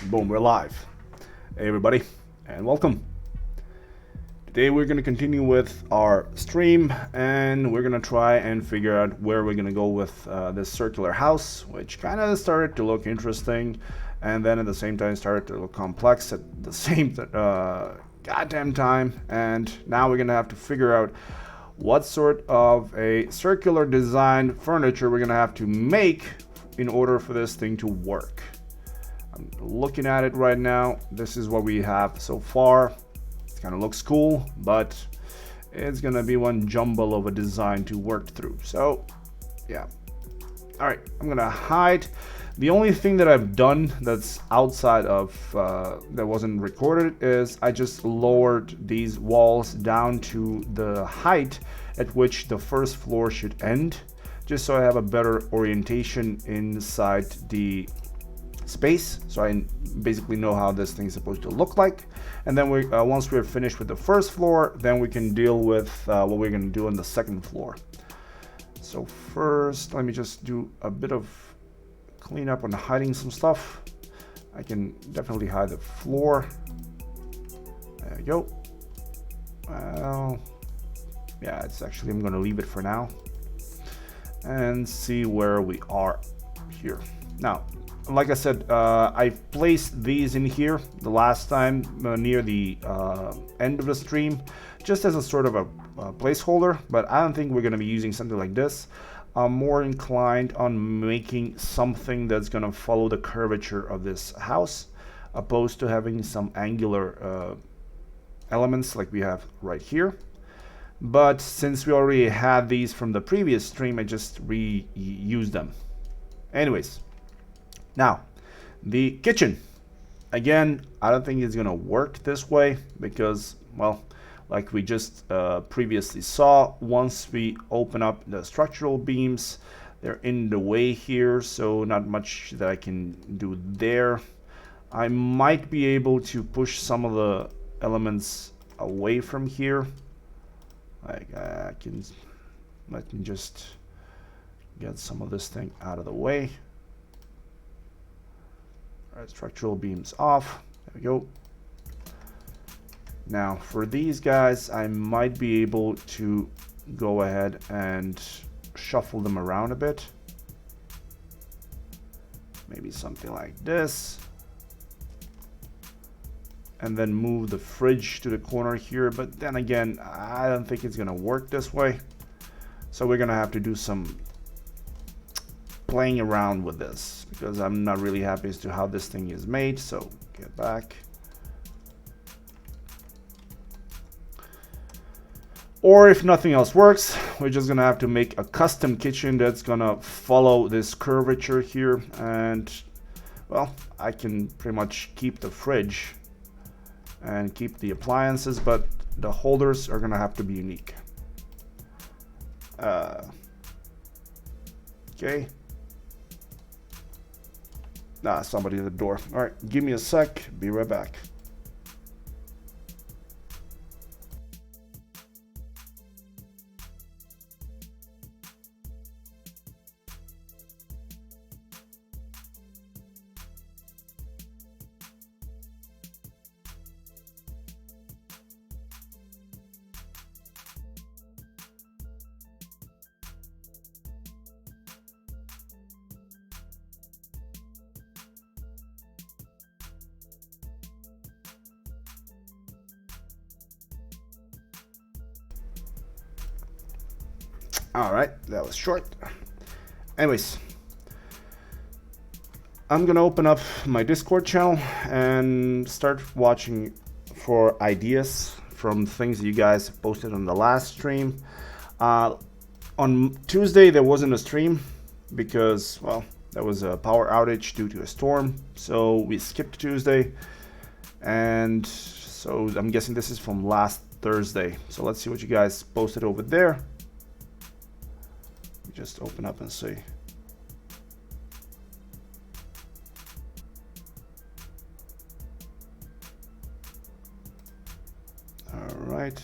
Boom, we're live. Hey everybody, and welcome. Today we're going to continue with our stream, and we're going to try and figure out where we're going to go with this circular house, which kind of started to look interesting, and then at the same time started to look complex at the same goddamn time. And now we're going to have to figure out what sort of a circular design furniture we're going to have to make in order for this thing to work. I'm looking at it right now. This is what we have so far. It kind of looks cool, but it's gonna be one jumble of a design to work through. So yeah, all right, I'm gonna hide. The only thing that I've done that's outside of that wasn't recorded is I just lowered these walls down to the height at which the first floor should end, just so I have a better orientation inside the space, so I basically know how this thing is supposed to look like. And then once we're finished with the first floor, then we can deal with what we're going to do on the second floor. So first, let me just do a bit of cleanup on hiding some stuff. I can definitely hide the floor. There we go. Well, yeah, it's actually, I'm going to leave it for now and see where we are here. Now, like I said, I placed these in here the last time near the end of the stream, just as a sort of a placeholder, but I don't think we're going to be using something like this. I'm more inclined on making something that's going to follow the curvature of this house, opposed to having some angular elements like we have right here. But since we already had these from the previous stream, I just reused them. Anyways. Now, the kitchen. Again, I don't think it's going to work this way because, well, like we just previously saw, once we open up the structural beams, they're in the way here, so not much that I can do there. I might be able to push some of the elements away from here. Like let me just get some of this thing out of the way. Structural beams off. There we go. Now for these guys, I might be able to go ahead and shuffle them around a bit. Maybe something like this. And then move the fridge to the corner here. But then again, I don't think it's going to work this way. So we're going to have to do some playing around with this because I'm not really happy as to how this thing is made. So get back. Or if nothing else works, we're just gonna have to make a custom kitchen that's gonna follow this curvature here. And well, I can pretty much keep the fridge and keep the appliances, but the holders are gonna have to be unique. Okay. Somebody at the door. All right, give me a sec. Be right back. All right, that was short. Anyways, I'm gonna open up my Discord channel and start watching for ideas from things that you guys posted on the last stream. On Tuesday, there wasn't a stream because, well, there was a power outage due to a storm. So we skipped Tuesday. And so I'm guessing this is from last Thursday. So let's see what you guys posted over there. Just open up and see. All right.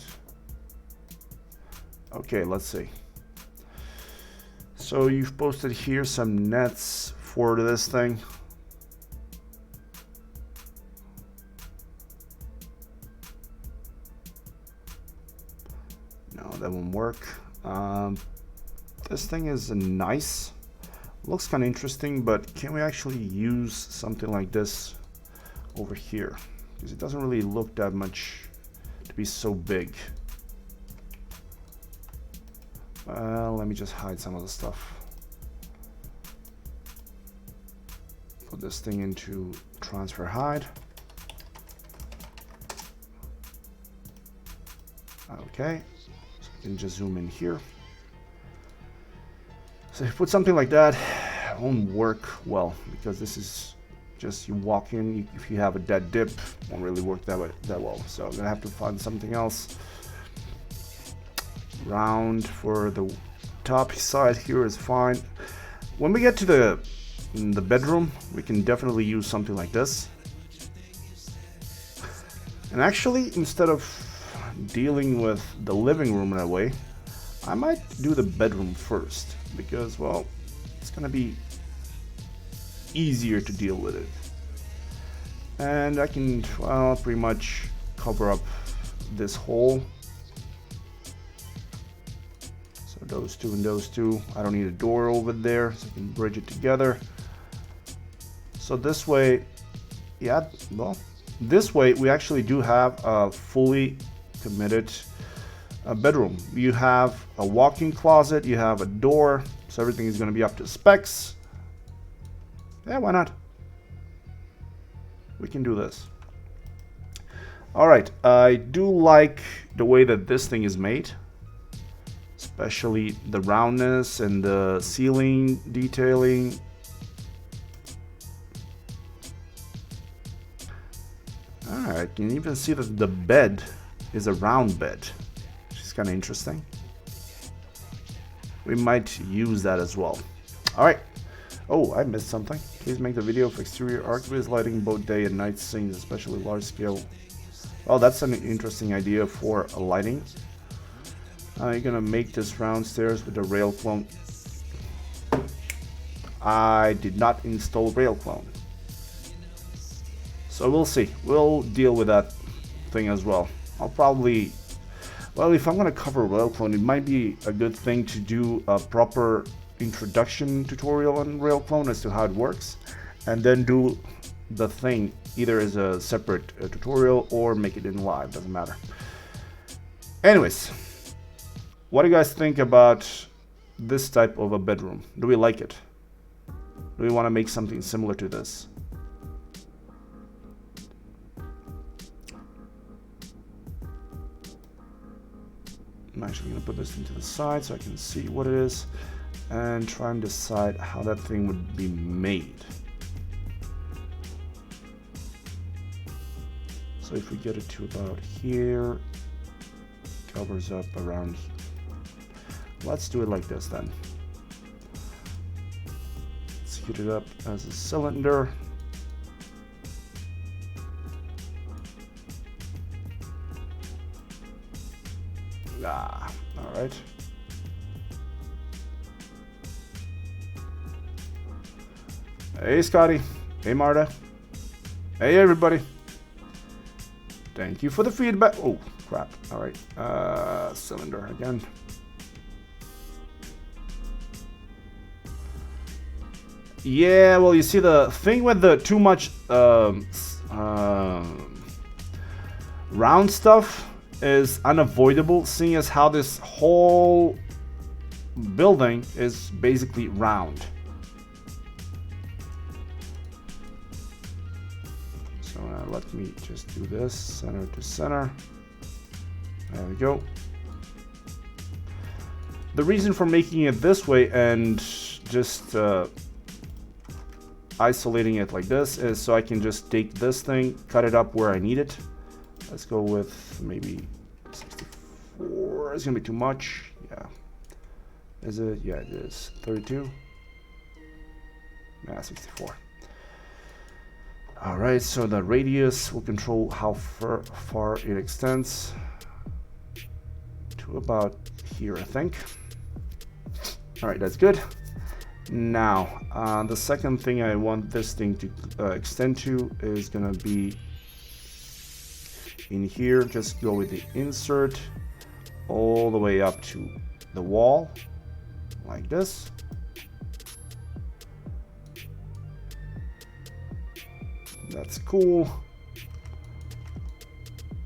Okay, let's see. So you've posted here some nets for this thing. work. This thing is nice. Looks kind of interesting, but can we actually use something like this over here? Because it doesn't really look that much to be so big. Let me just hide some of the stuff. Put this thing into transfer hide. Okay, so we can just zoom in here. So if you put something like that, it won't work well because this is just you walk in. If you have a dead dip, it won't really work that well. So I'm gonna have to find something else. Round for the top side here is fine. When we get to the bedroom, we can definitely use something like this. And actually, instead of dealing with the living room in a way, I might do the bedroom first because, well, it's gonna be easier to deal with it. And I can, well, pretty much cover up this hole. So those two and those two. I don't need a door over there, so I can bridge it together. So this way, yeah, well, this way we actually do have a fully committed bedroom. You have a walk-in closet, you have a door, so everything is going to be up to specs. Yeah, why not? We can do this. All right, I do like the way that this thing is made, especially the roundness and the ceiling detailing. All right, you can even see that the bed is a round bed, which is kind of interesting. We might use that as well. All right. Oh, I missed something. Please make the video of exterior archviz lighting both day and night scenes, especially large scale. Well, that's an interesting idea for a lighting. You're gonna make this round stairs with the rail clone. I did not install rail clone, so we'll see. We'll deal with that thing as well. I'll probably, well, if I'm gonna cover rail clone, it might be a good thing to do a proper introduction tutorial on rail clone as to how it works, and then do the thing either as a separate tutorial or make it in live, doesn't matter. Anyways, what do you guys think about this type of a bedroom? Do we like it? Do we want to make something similar to this? I'm actually going to put this into the side so I can see what it is and try and decide how that thing would be made. So if we get it to about here, covers up around here. Let's do it like this then. Let's heat it up as a cylinder. Ah, all right. Hey, Scotty. Hey, Marta. Hey, everybody. Thank you for the feedback. Oh, crap. All right. Cylinder again. Yeah, well, you see, the thing with the too much round stuff is unavoidable, seeing as how this whole building is basically round. So let me just do this center to center. There we go. The reason for making it this way and just isolating it like this is so I can just take this thing, cut it up where I need it. Let's go with maybe 64. It's gonna be too much. Yeah. Is it? Yeah, it is. 32. Nah, 64. All right. So the radius will control how far it extends to about here, I think. All right, that's good. Now, the second thing I want this thing to extend to is gonna be in here. Just go with the insert, all the way up to the wall, like this. That's cool.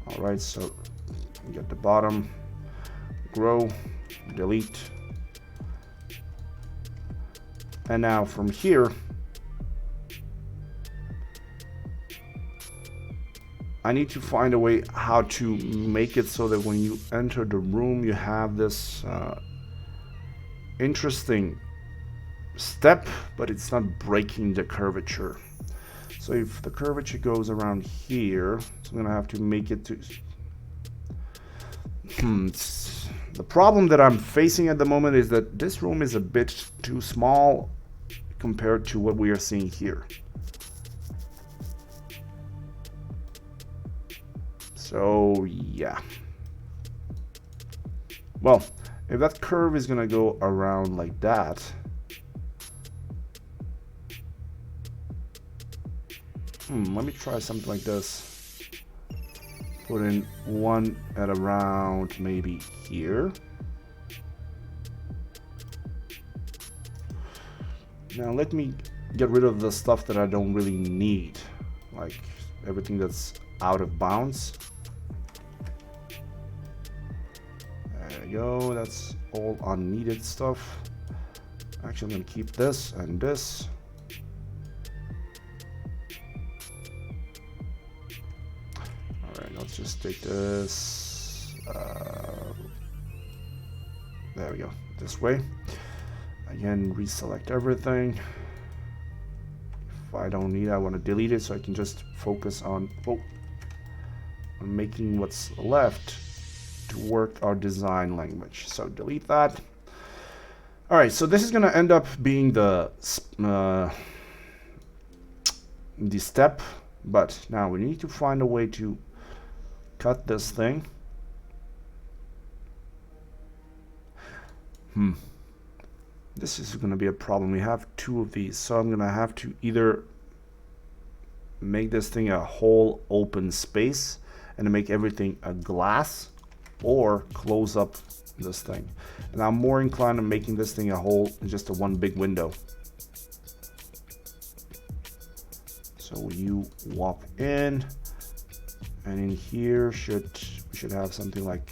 All right, so you get the bottom, grow, delete. And now from here, I need to find a way how to make it so that when you enter the room, you have this interesting step, but it's not breaking the curvature. So if the curvature goes around here, so I'm gonna have to make it to... The problem that I'm facing at the moment is that this room is a bit too small compared to what we are seeing here. So yeah. Well, if that curve is gonna go around like that, let me try something like this. Put in one at around maybe here. Now let me get rid of the stuff that I don't really need, like everything that's out of bounds. There we go, that's all unneeded stuff. Actually, I'm gonna keep this and this. Let's just take this, there we go, this way. Again, reselect everything. If I don't need it, I want to delete it so I can just focus on making what's left to work our design language. So delete that. All right, so this is going to end up being the step, but now we need to find a way to cut this thing. This is going to be a problem. We have two of these, so I'm going to have to either make this thing a whole open space and make everything a glass, or close up this thing. And I'm more inclined to making this thing a whole, just a one big window. So you walk in, and in here we should have something like...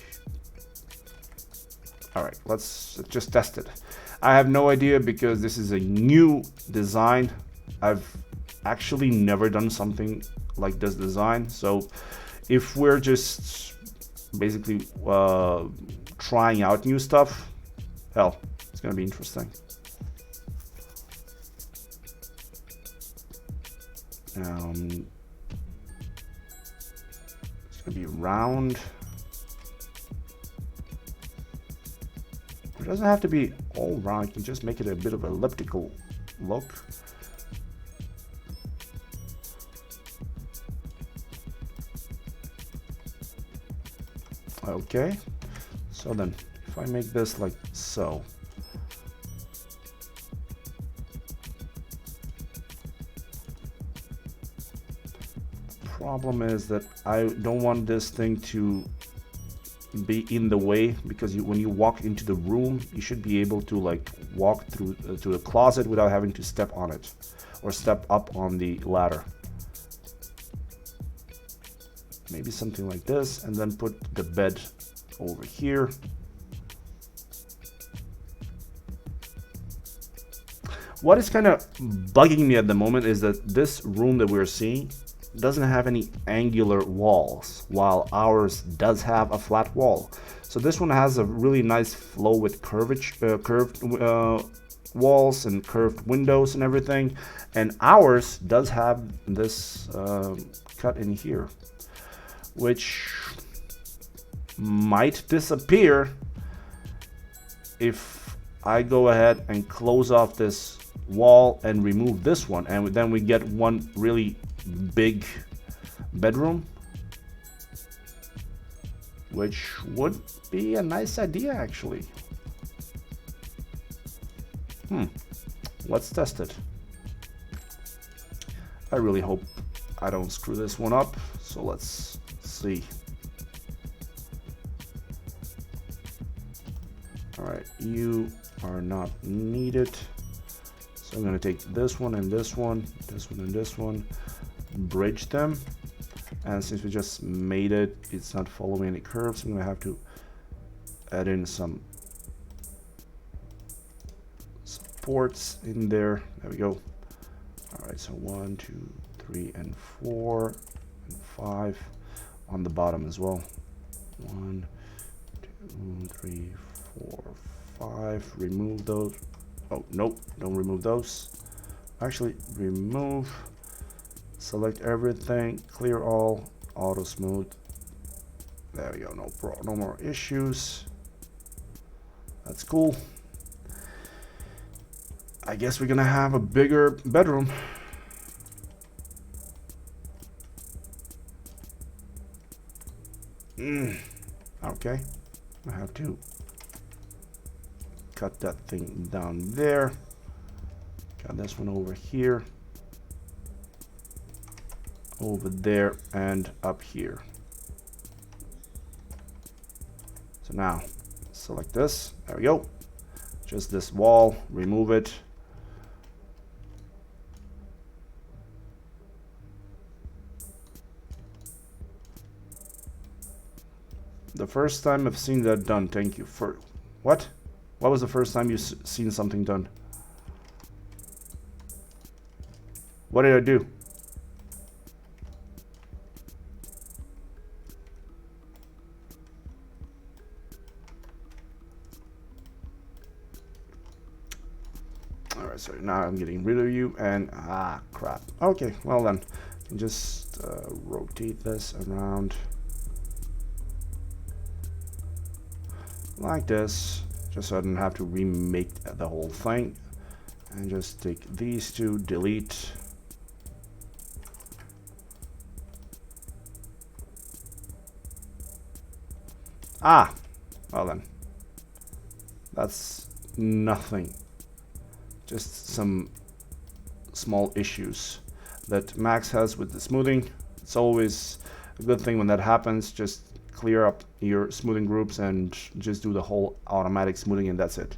All right, let's just test it. I have no idea because this is a new design. I've actually never done something like this design. So if we're just basically trying out new stuff, hell, it's gonna be interesting. It's gonna be round. It doesn't have to be all round. You can just make it a bit of an elliptical look. Okay, so then if I make this like so, the problem is that I don't want this thing to be in the way, because when you walk into the room, you should be able to like walk through to the closet without having to step on it or step up on the ladder. Maybe something like this, and then put the bed over here. What is kind of bugging me at the moment is that this room that we're seeing doesn't have any angular walls, while ours does have a flat wall. So this one has a really nice flow with curved walls and curved windows and everything, and ours does have this cut in here, which might disappear if I go ahead and close off this wall and remove this one, and then we get one really big bedroom, which would be a nice idea actually. Let's test it. I really hope I don't screw this one up, so let's see. you are not needed. So I'm going to take this one and this one, this one and this one, bridge them. And since we just made it, it's not following any curves. I'm going to have to add in some supports in there. There we go. All right, so 1, 2, 3, and 4, and 5 on the bottom as well. 1, 2, 3, 4, 5. Remove those. Oh, nope, don't remove those. Actually, remove, select everything, clear all, auto smooth. There we go, no more issues. That's cool. I guess we're gonna have a bigger bedroom. Okay, I have to cut that thing down there. Got this one over here, over there, and up here. So now select this. There we go. Just this wall, remove it. The first time I've seen that done. Thank you for what? What was the first time you've seen something done? What did I do? Alright, so now I'm getting rid of you and crap. Okay, well then, just rotate this around like this, just so I don't have to remake the whole thing. And just take these two, delete. Well then, that's nothing. Just some small issues that Max has with the smoothing. It's always a good thing when that happens. Just clear up your smoothing groups and just do the whole automatic smoothing, and that's it.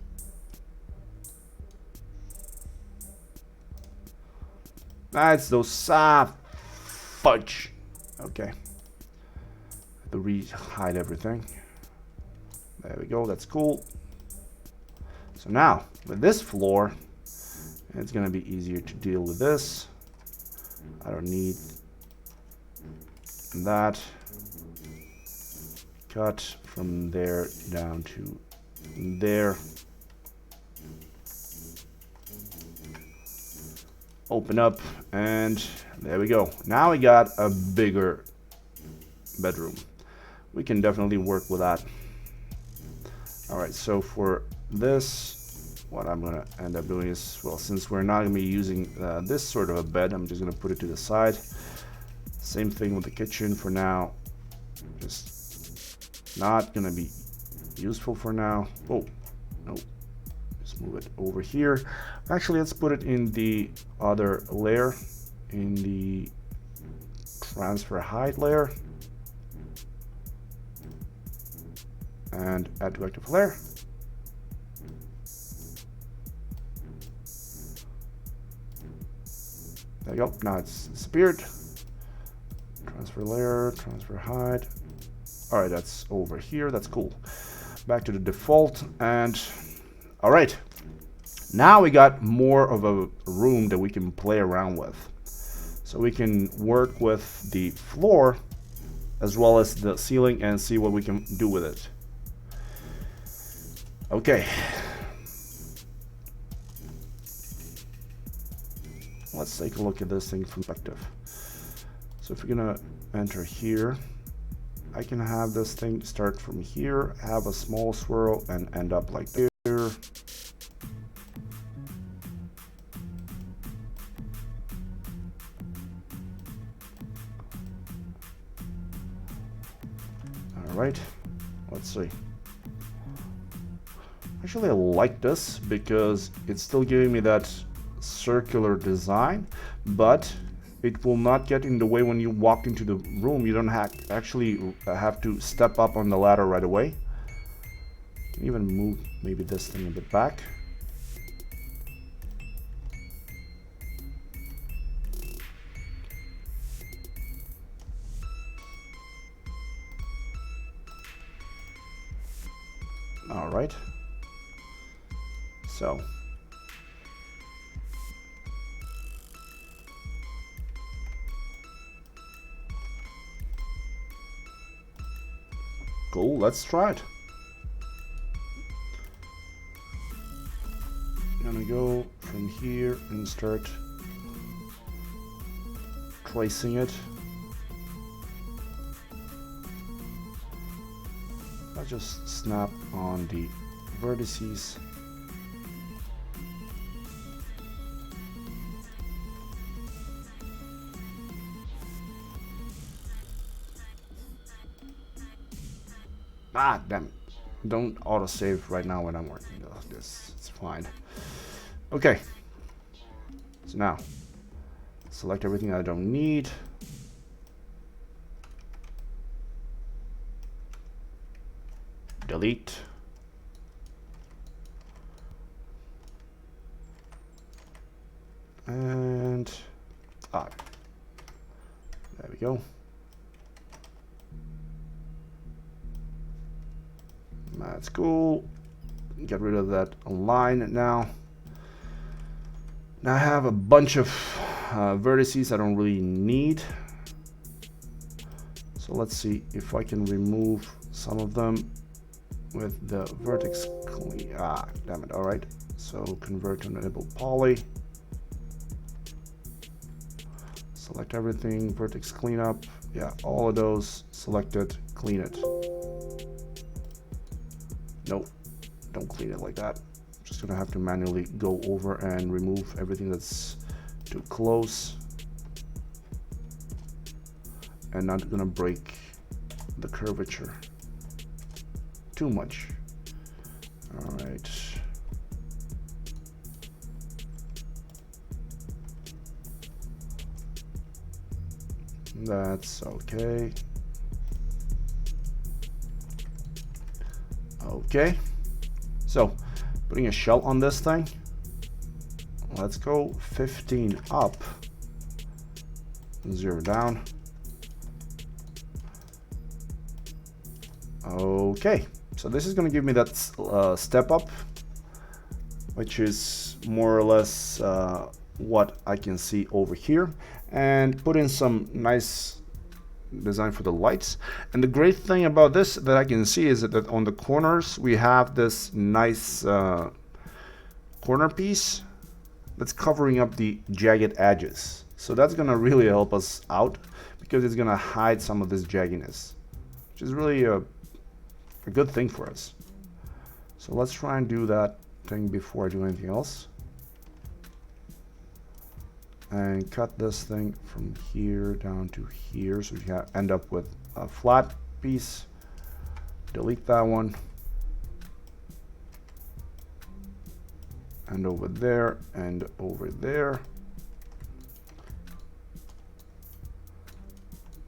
That's those fudge. Okay. Have to re-hide everything. There we go, that's cool. So now, with this floor, it's gonna be easier to deal with this. I don't need that. Cut from there down to there. Open up, and there we go. Now we got a bigger bedroom. We can definitely work with that. Alright, so for this, what I'm gonna end up doing is, well, since we're not gonna be using this sort of a bed, I'm just gonna put it to the side. Same thing with the kitchen for now. Just not gonna be useful for now. Oh, no. Just move it over here. Actually, let's put it in the other layer, in the transfer height layer. And add to active layer. There you go. Now it's disappeared. Transfer layer, transfer height. All right, that's over here. That's cool. Back to the default, and all right. Now we got more of a room that we can play around with. So we can work with the floor as well as the ceiling and see what we can do with it. Okay. Let's take a look at this thing from perspective. So if we're gonna enter here, I can have this thing start from here, have a small swirl, and end up like there. Alright, let's see. Actually, I like this because it's still giving me that circular design, but it will not get in the way when you walk into the room. You don't actually have to step up on the ladder right away. Can even move maybe this thing a bit back. All right. So. Cool, let's try it. I'm gonna go from here and start tracing it. I'll just snap on the vertices. Ah, damn it. Don't autosave right now when I'm working. This, it's fine. Okay. So now, select everything I don't need. Delete. And, there we go. That's cool. Get rid of that line now. Now I have a bunch of vertices I don't really need. So let's see if I can remove some of them with the vertex clean. Ah, damn it. All right. So convert to enable poly. Select everything, vertex cleanup. Yeah, all of those selected, clean it. Nope, don't clean it like that. Just gonna have to manually go over and remove everything that's too close and not gonna break the curvature too much. All right. That's okay. Okay, so putting a shell on this thing. Let's go 15 up, 0 down. Okay, so this is going to give me that step up, which is more or less what I can see over here, and put in some nice design for the lights. And the great thing about this that I can see is that on the corners we have this nice corner piece that's covering up the jagged edges. So that's gonna really help us out because it's gonna hide some of this jaggedness, which is really a good thing for us. So let's try and do that thing before I do anything else. And cut this thing from here down to here, so you end up with a flat piece. Delete that one, and over there and over there.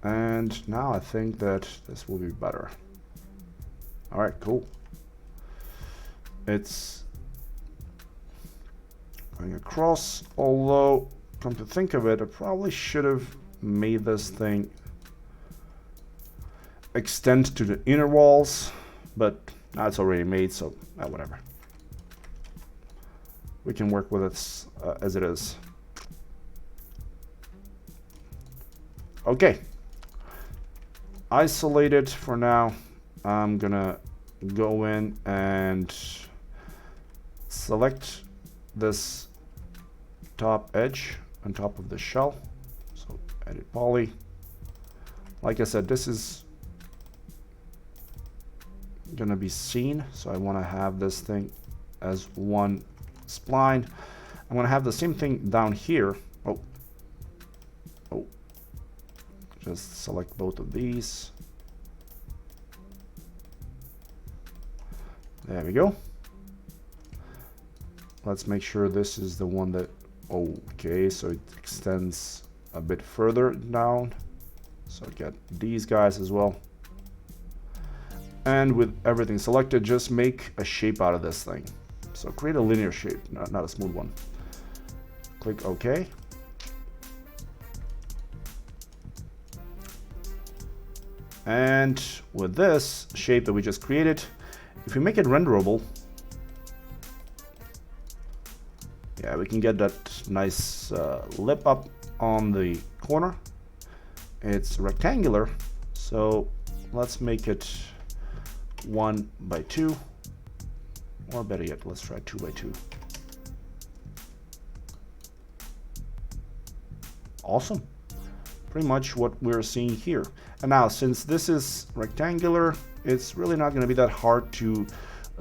And now I think that this will be better. All right, cool. It's going across, although come to think of it, I probably should have made this thing extend to the inner walls, but now it's already made, so whatever. We can work with it as it is. Okay, isolated for now. I'm gonna go in and select this top edge on top of the shell. So edit poly. Like I said, this is gonna be seen, so I want to have this thing as one spline. I'm gonna have the same thing down here. Oh, just select both of these. There we go. Let's make sure this is the one that, okay, so it extends a bit further down. So get these guys as well. And with everything selected, just make a shape out of this thing. So create a linear shape, not a smooth one. Click OK. And with this shape that we just created, if we make it renderable, yeah, we can get that nice lip up on the corner. It's rectangular, so let's make it 1 by 2, or better yet, let's try 2 by 2. Awesome. Pretty much what we're seeing here. And now, since this is rectangular, it's really not going to be that hard to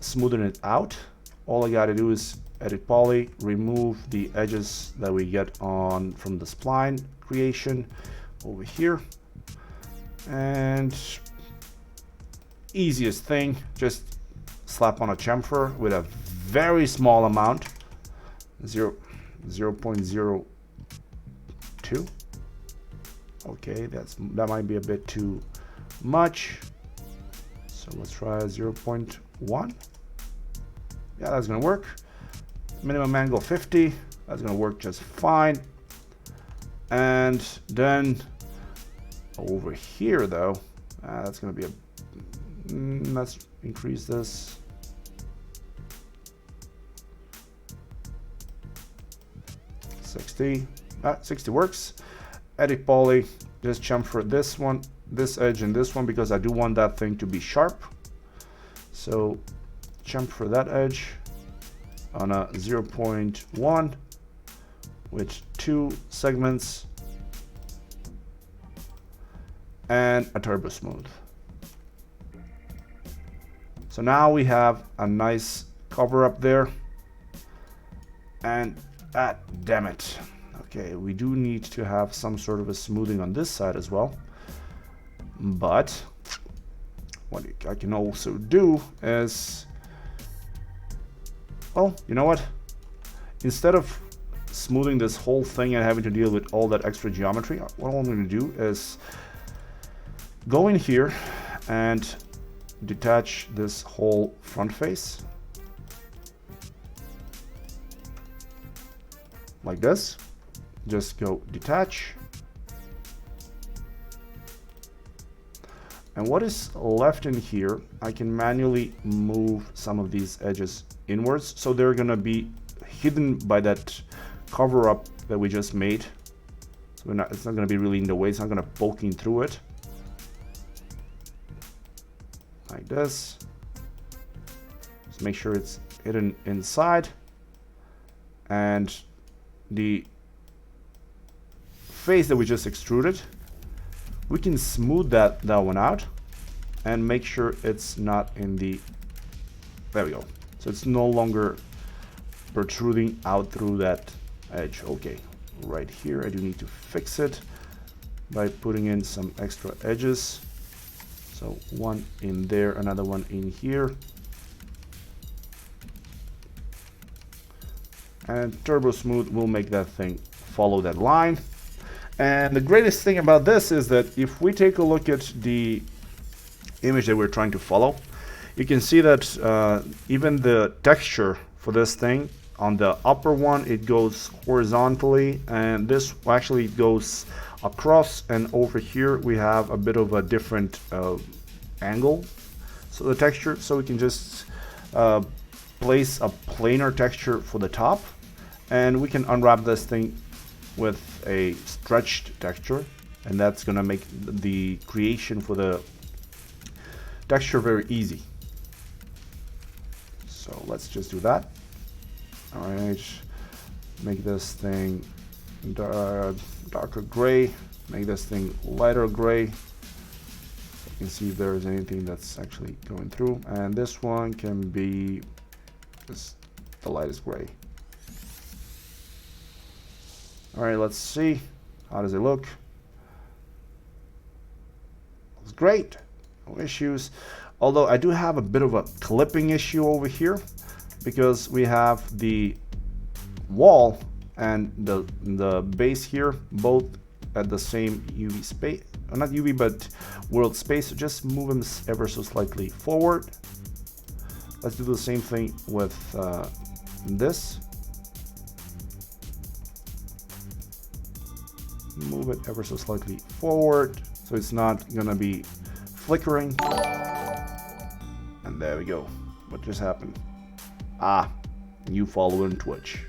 smoothen it out. All I got to do is edit poly, remove the edges that we get on from the spline creation over here, and easiest thing, just slap on a chamfer with a very small amount, 0.02. Okay, that might be a bit too much, so let's try 0.1. Yeah, that's gonna work. Minimum angle 50, that's gonna work just fine. And then over here though, that's gonna be a let's increase this. $60 works. Edit poly, just chamfer this one, this edge and this one, because I do want that thing to be sharp. So chamfer that edge on a 0.1 with 2 segments and a turbo smooth. So now we have a nice cover up there, and damn it. Okay, we do need to have some sort of a smoothing on this side as well. But what I can also do is, well, you know what? Instead of smoothing this whole thing and having to deal with all that extra geometry, what I'm going to do is go in here and detach this whole front face like this. Just go detach, and what is left in here, I can manually move some of these edges inwards, so they're gonna be hidden by that cover up that we just made. So it's not gonna be really in the way, it's not gonna poking through it. Like this. Just make sure it's hidden inside, and the face that we just extruded, we can smooth that one out and make sure it's not in the, there we go, so it's no longer protruding out through that edge. Okay, right here I do need to fix it by putting in some extra edges, so one in there, another one in here, and turbo smooth will make that thing follow that line. And the greatest thing about this is that if we take a look at the image that we're trying to follow, you can see that even the texture for this thing, on the upper one it goes horizontally, and this actually goes across, and over here we have a bit of a different angle, so the texture, so we can just place a planar texture for the top, and we can unwrap this thing with a stretched texture, and that's gonna make the creation for the texture very easy. So let's just do that. All right, make this thing darker gray, make this thing lighter gray. You can see if there's anything that's actually going through, and this one can be just the lightest gray. All right, let's see. How does it look? Looks great. No issues. Although I do have a bit of a clipping issue over here, because we have the wall and the base here both at the same UV not UV, but world space. So just move them ever so slightly forward. Let's do the same thing with this. Move it ever so slightly forward so it's not gonna be flickering. And there we go. What just happened? Ah, new follower in Twitch.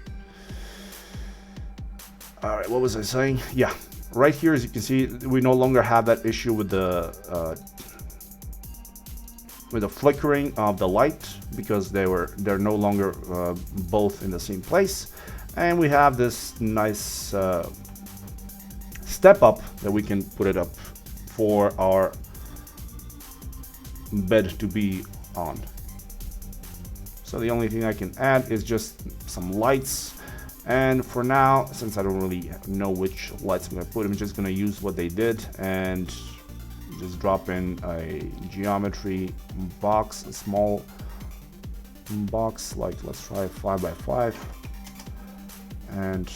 All right, what was I saying? Yeah, right here, as you can see, we no longer have that issue with the flickering of the light because they're no longer both in the same place, and we have this nice step up that we can put it up for our bed to be on. So the only thing I can add is just some lights. And for now, since I don't really know which lights I'm going to put, I'm just going to use what they did and just drop in a geometry box, a small box, like let's try 5 by 5 and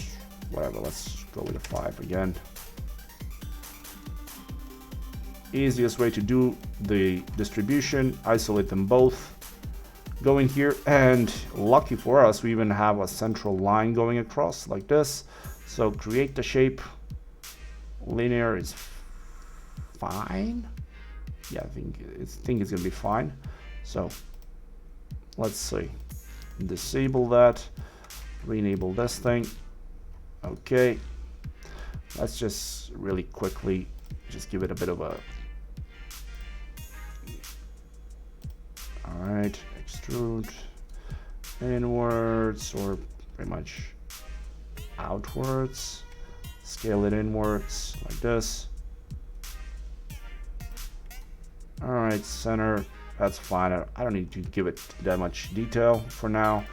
whatever, let's go with a 5 again. Easiest way to do the distribution, isolate them both. Go in here, and lucky for us, we even have a central line going across like this. So create the shape. Linear is fine. Yeah, I think it's gonna be fine. So let's see. Disable that. Re-enable this thing. Okay. Let's just really quickly just give it a bit of a. All right. Extrude inwards or pretty much outwards. Scale it inwards like this. All right, center, that's fine. I don't need to give it that much detail for now.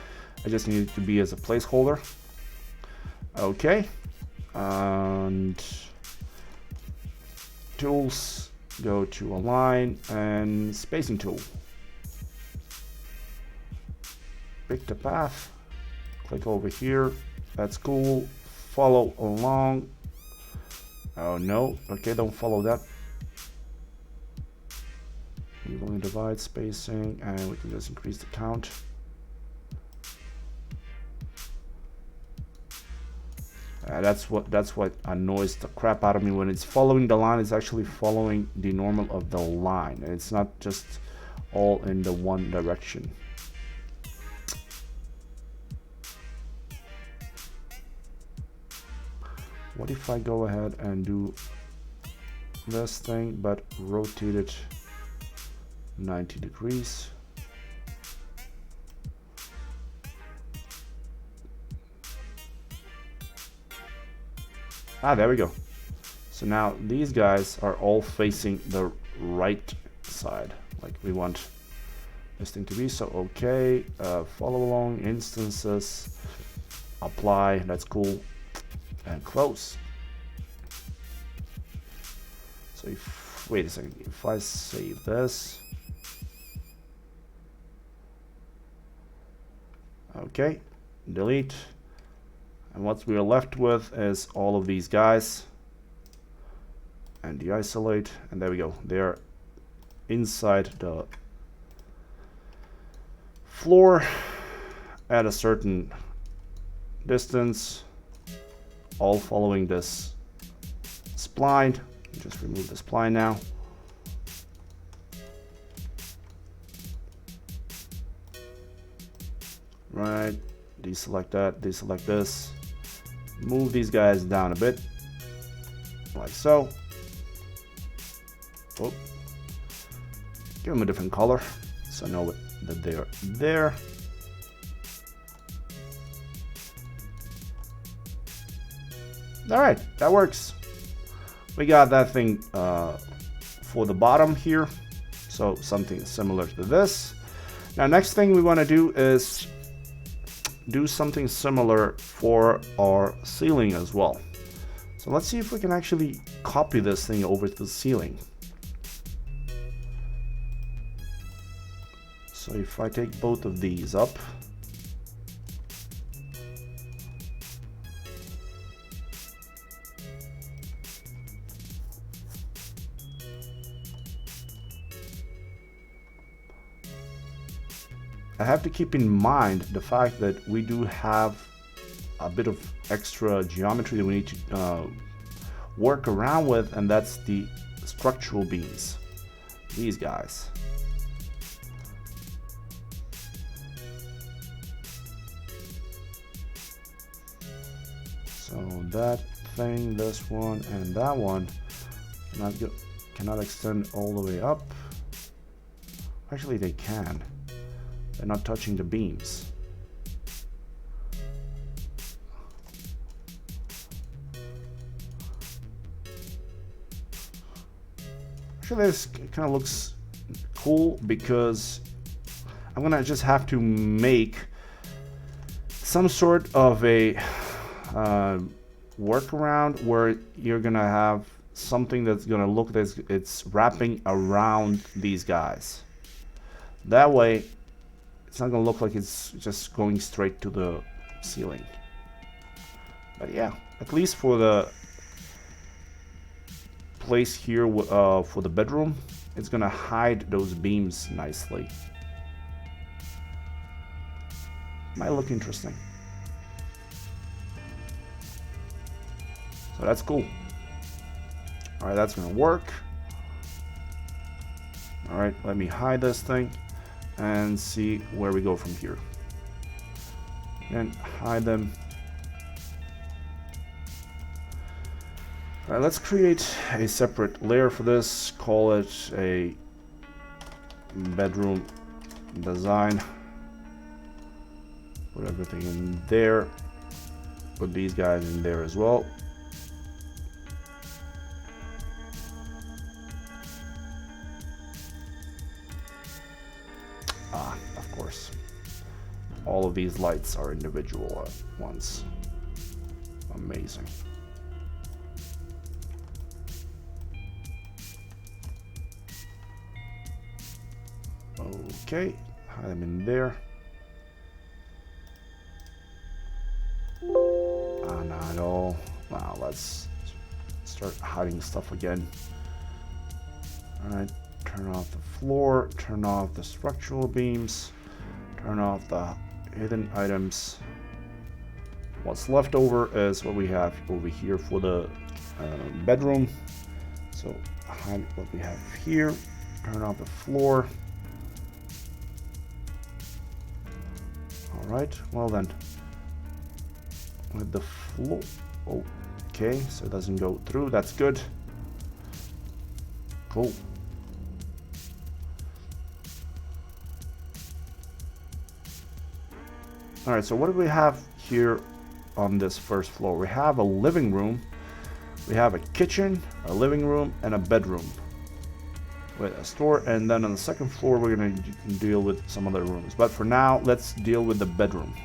I just need it to be as a placeholder. Okay, and tools, go to align and spacing tool. Pick the path, click over here, that's cool, follow along. Oh no, okay, don't follow that. Evenly divide spacing, and we can just increase the count. That's what annoys the crap out of me when it's following the line. It's actually following the normal of the line, and it's not just all in the one direction. What if I go ahead and do this thing, but rotate it 90 degrees? Ah, there we go. So now these guys are all facing the right side, like we want this thing to be. So okay, follow along, instances, apply, that's cool. And close. So if, wait a second, if I save this, okay, delete, and what we are left with is all of these guys, and de-isolate, and there we go, they're inside the floor at a certain distance, all following this spline. Just remove the spline now. Right, deselect that, deselect this. Move these guys down a bit, like so. Oh. Give them a different color, so I know that they're there. All right, that works. We got that thing for the bottom here, so something similar to this. Now, next thing we want to do is do something similar for our ceiling as well. So let's see if we can actually copy this thing over to the ceiling. So if I take both of these up, I have to keep in mind the fact that we do have a bit of extra geometry that we need to work around with, and that's the structural beams. These guys. So that thing, this one, and that one cannot extend all the way up. Actually, they can. They're not touching the beams. Actually, this kind of looks cool because I'm gonna just have to make some sort of a workaround where you're gonna have something that's gonna look like it's wrapping around these guys. That way it's not gonna look like it's just going straight to the ceiling. But yeah, at least for the place here for the bedroom, it's gonna hide those beams nicely. Might look interesting. So that's cool. Alright, that's gonna work. Alright, let me hide this thing and see where we go from here. And hide them. Alright, let's create a separate layer for this. Call it a bedroom design. Put everything in there. Put these guys in there as well. Of course. All of these lights are individual ones. Amazing. Okay, hide them in there. Not at all. Wow, let's start hiding stuff again. Alright, turn off the floor, turn off the structural beams, turn off the hidden items. What's left over is what we have over here for the bedroom. So hide what we have here, turn off the floor. Alright, well then, with the floor, okay, so it doesn't go through, that's good. Cool. Alright, so what do we have here on this first floor? We have a living room, we have a kitchen, a living room, and a bedroom with a store, and then on the second floor we're going to deal with some other rooms. But for now, let's deal with the bedroom.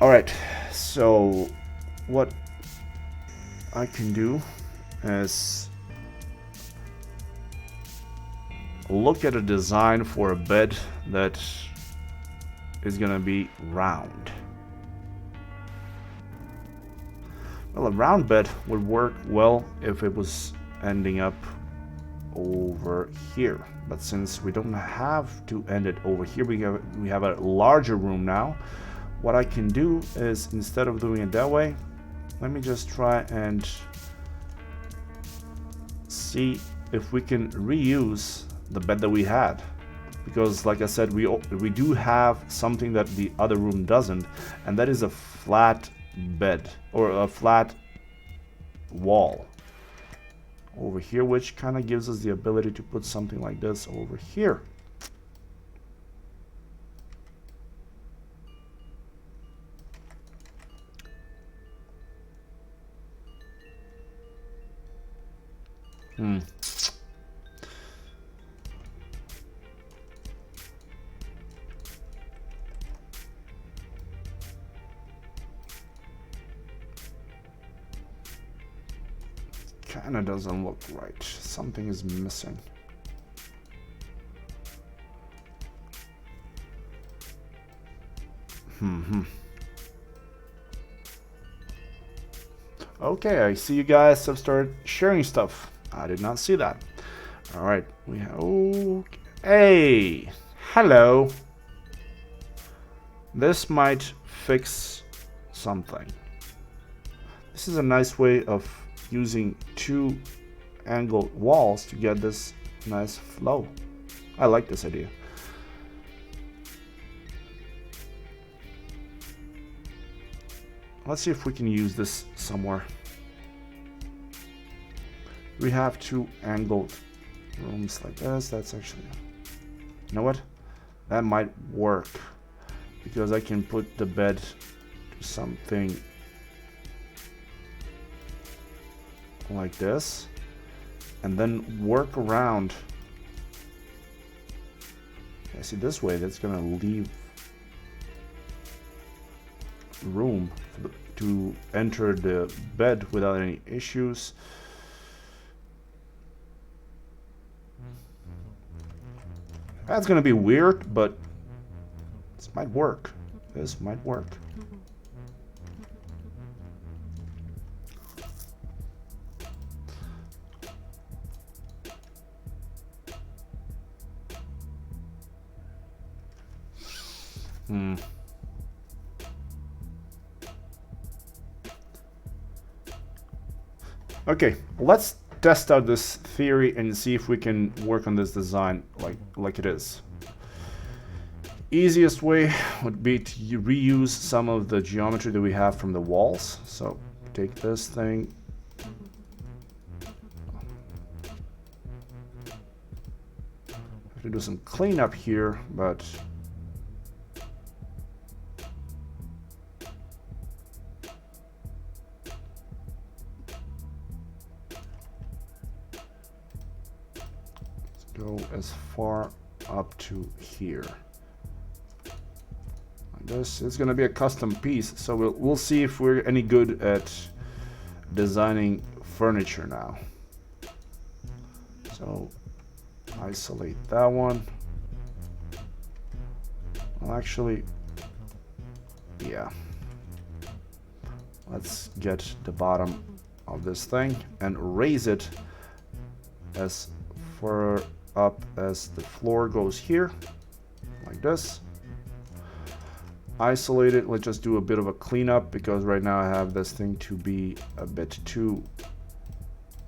Alright, so what I can do is look at a design for a bed that is going to be round. Well, a round bed would work well if it was ending up over here, but since we don't have to end it over here, we have a larger room now. What I can do is, instead of doing it that way, let me just try and see if we can reuse the bed that we had, because like I said, we do have something that the other room doesn't, and that is a flat bed or a flat wall over here, which kind of gives us the ability to put something like this over here. Kinda doesn't look right. Something is missing. Okay, I see you guys have started sharing stuff. I did not see that. All right, we have. Okay, Hello. This might fix something. This is a nice way of using two angled walls to get this nice flow. I like this idea. Let's see if we can use this somewhere. We have two angled rooms like this. That's actually, you know what? That might work because I can put the bed to something like this and then work around. I see this way that's gonna leave room to enter the bed without any issues. That's gonna be weird, but this might work. This might work. Okay, let's test out this theory and see if we can work on this design like it is. Easiest way would be to reuse some of the geometry that we have from the walls. So take this thing. Have to do some cleanup here, but go as far up to here. Like this. It's gonna be a custom piece, so we'll see if we're any good at designing furniture now. So isolate that one. Well, actually, yeah. Let's get the bottom of this thing and raise it as far up as the floor goes here, like this. Isolate it. Let's just do a bit of a cleanup because right now I have this thing to be a bit too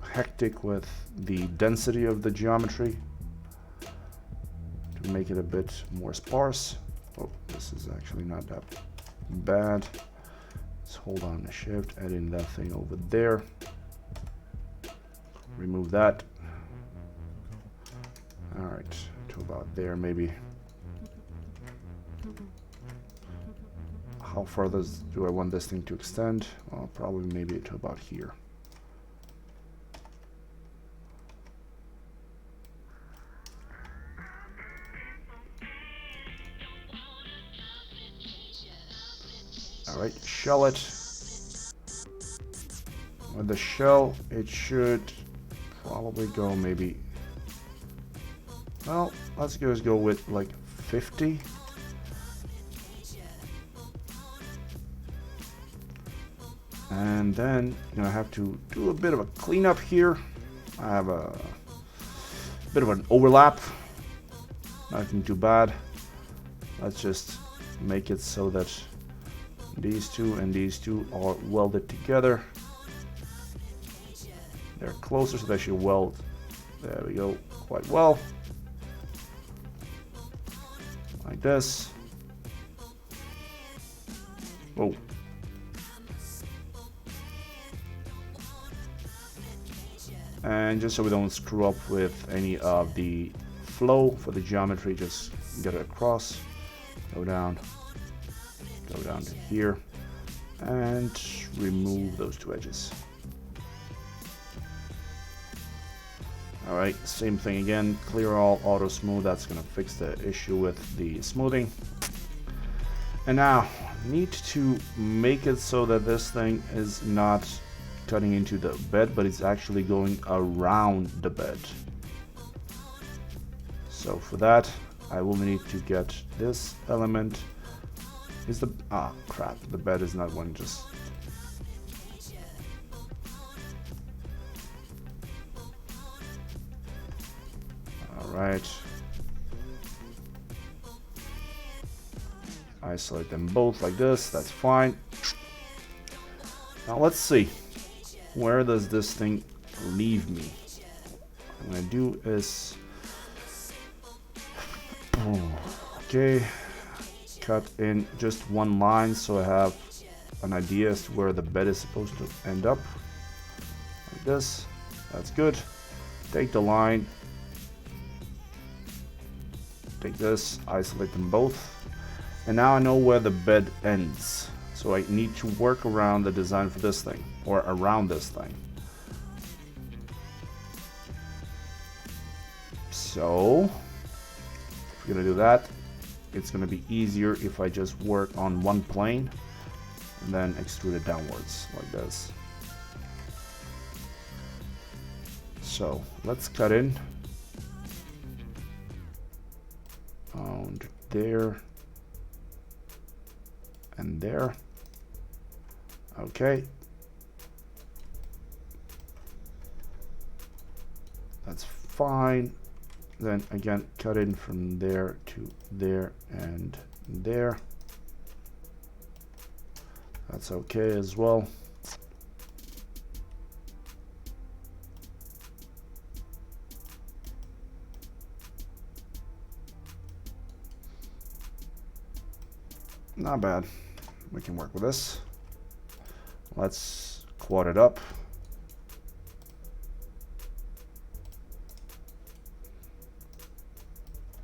hectic with the density of the geometry. To make it a bit more sparse. Oh, this is actually not that bad. Let's hold on to shift, add in that thing over there. Remove that. All right, to about there maybe. How far do I want this thing to extend? Well, probably maybe to about here. All right, shell it. With the shell, it should probably go maybe. Well, let's just go with like 50. And then I have to do a bit of a cleanup here. I have a bit of an overlap. Nothing too bad. Let's just make it so that these two and these two are welded together. They're closer, so they should weld. There we go, quite well. Like this. Oh. And just so we don't screw up with any of the flow for the geometry, just get it across, go down to here, and remove those two edges. Alright, same thing again, clear all, auto smooth, that's gonna fix the issue with the smoothing. And now, need to make it so that this thing is not cutting into the bed, but it's actually going around the bed. So for that, I will need to get this element. Is the crap, the bed is not one, just all right. Isolate them both like this, that's fine. Now let's see, where does this thing leave me? What I'm gonna do is, okay, cut in just one line so I have an idea as to where the bed is supposed to end up. Like this, that's good. Take the line, take this, isolate them both, and now I know where the bed ends. So I need to work around the design for this thing, or around this thing. So if we're gonna do that, it's gonna be easier if I just work on one plane and then extrude it downwards like this. So let's cut in around there and there. Okay, that's fine. Then again, cut in from there to there and there. That's okay as well. Not bad. We can work with this. Let's quad it up.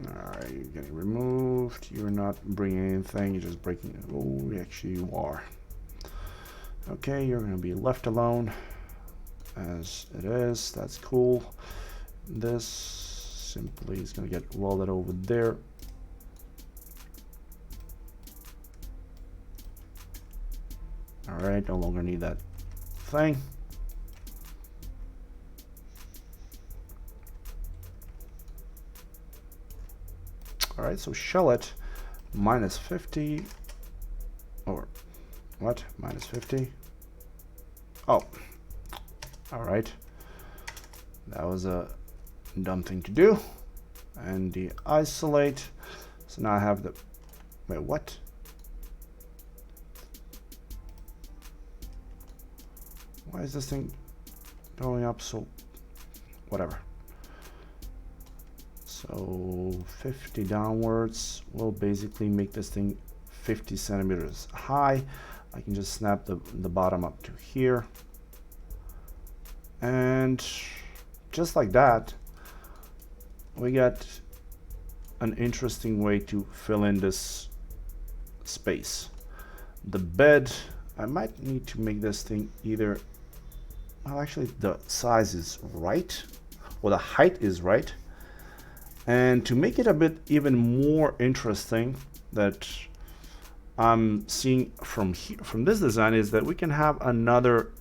Alright, you're getting removed. You're not bringing anything. You're just breaking it. Oh, actually you are. Okay, you're going to be left alone as it is. That's cool. This simply is going to get rolled over there. Alright, no longer need that thing. Alright, so shell it minus 50, or what? Minus 50? Oh, alright. That was a dumb thing to do. And the isolate. So now I have the, wait, what? Why is this thing going up so, whatever. So 50 downwards will basically make this thing 50 centimeters high. I can just snap the bottom up to here. And just like that, we got an interesting way to fill in this space. The bed, I might need to make this thing either, well, actually the size is right, or the height is right. And to make it a bit even more interesting, that I'm seeing from here, from this design, is that we can have another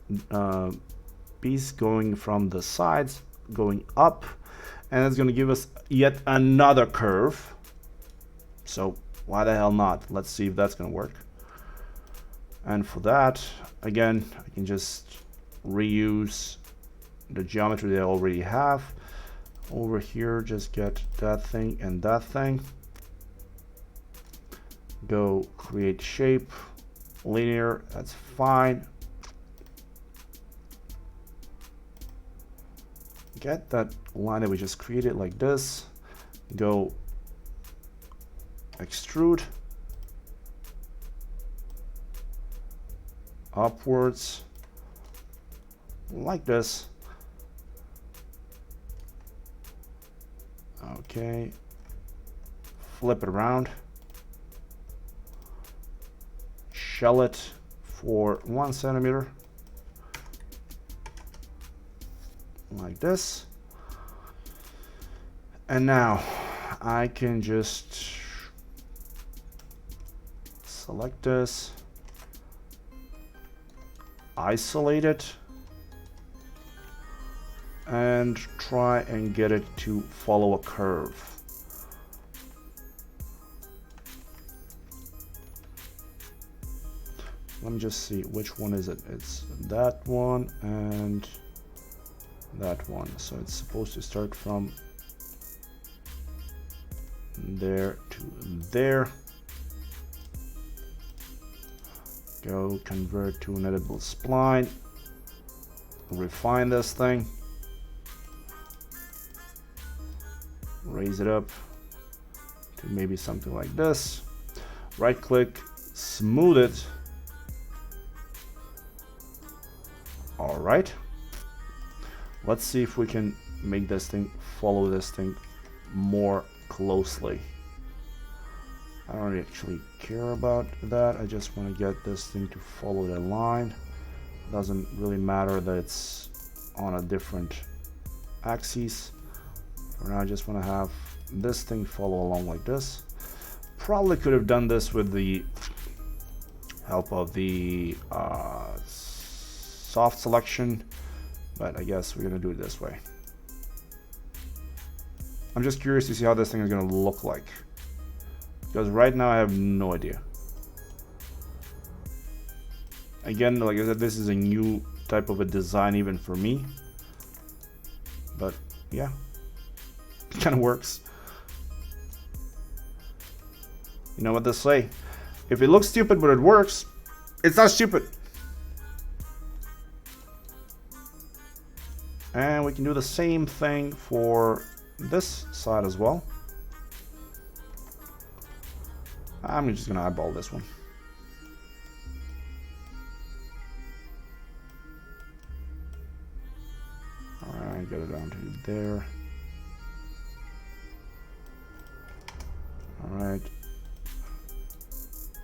piece going from the sides, going up, and it's going to give us yet another curve. So why the hell not? Let's see if that's going to work. And for that, again, I can just reuse the geometry that I already have. Over here, just get that thing and that thing. Go create shape, linear, that's fine. Get that line that we just created like this. Go extrude upwards like this. Okay, flip it around, shell it for 1 centimeter like this, and now I can just select this, isolate it, and try and get it to follow a curve. Let me just see, which one is it? It's that one and that one. So it's supposed to start from there to there. Go convert to an editable spline. Refine this thing. Raise it up to maybe something like this. Right click, smooth it. All right. Let's see if we can make this thing follow this thing more closely. I don't actually care about that. I just want to get this thing to follow the line. Doesn't really matter that it's on a different axis. For now, I just want to have this thing follow along like this. Probably could have done this with the help of the soft selection, but I guess we're gonna do it this way. I'm just curious to see how this thing is gonna look like, because right now I have no idea. Again, like I said, this is a new type of a design even for me, but yeah, it kind of works. You know what they say, if it looks stupid but it works, it's not stupid. And we can do the same thing for this side as well. I'm just gonna eyeball this one. Alright, get it down to there. Alright.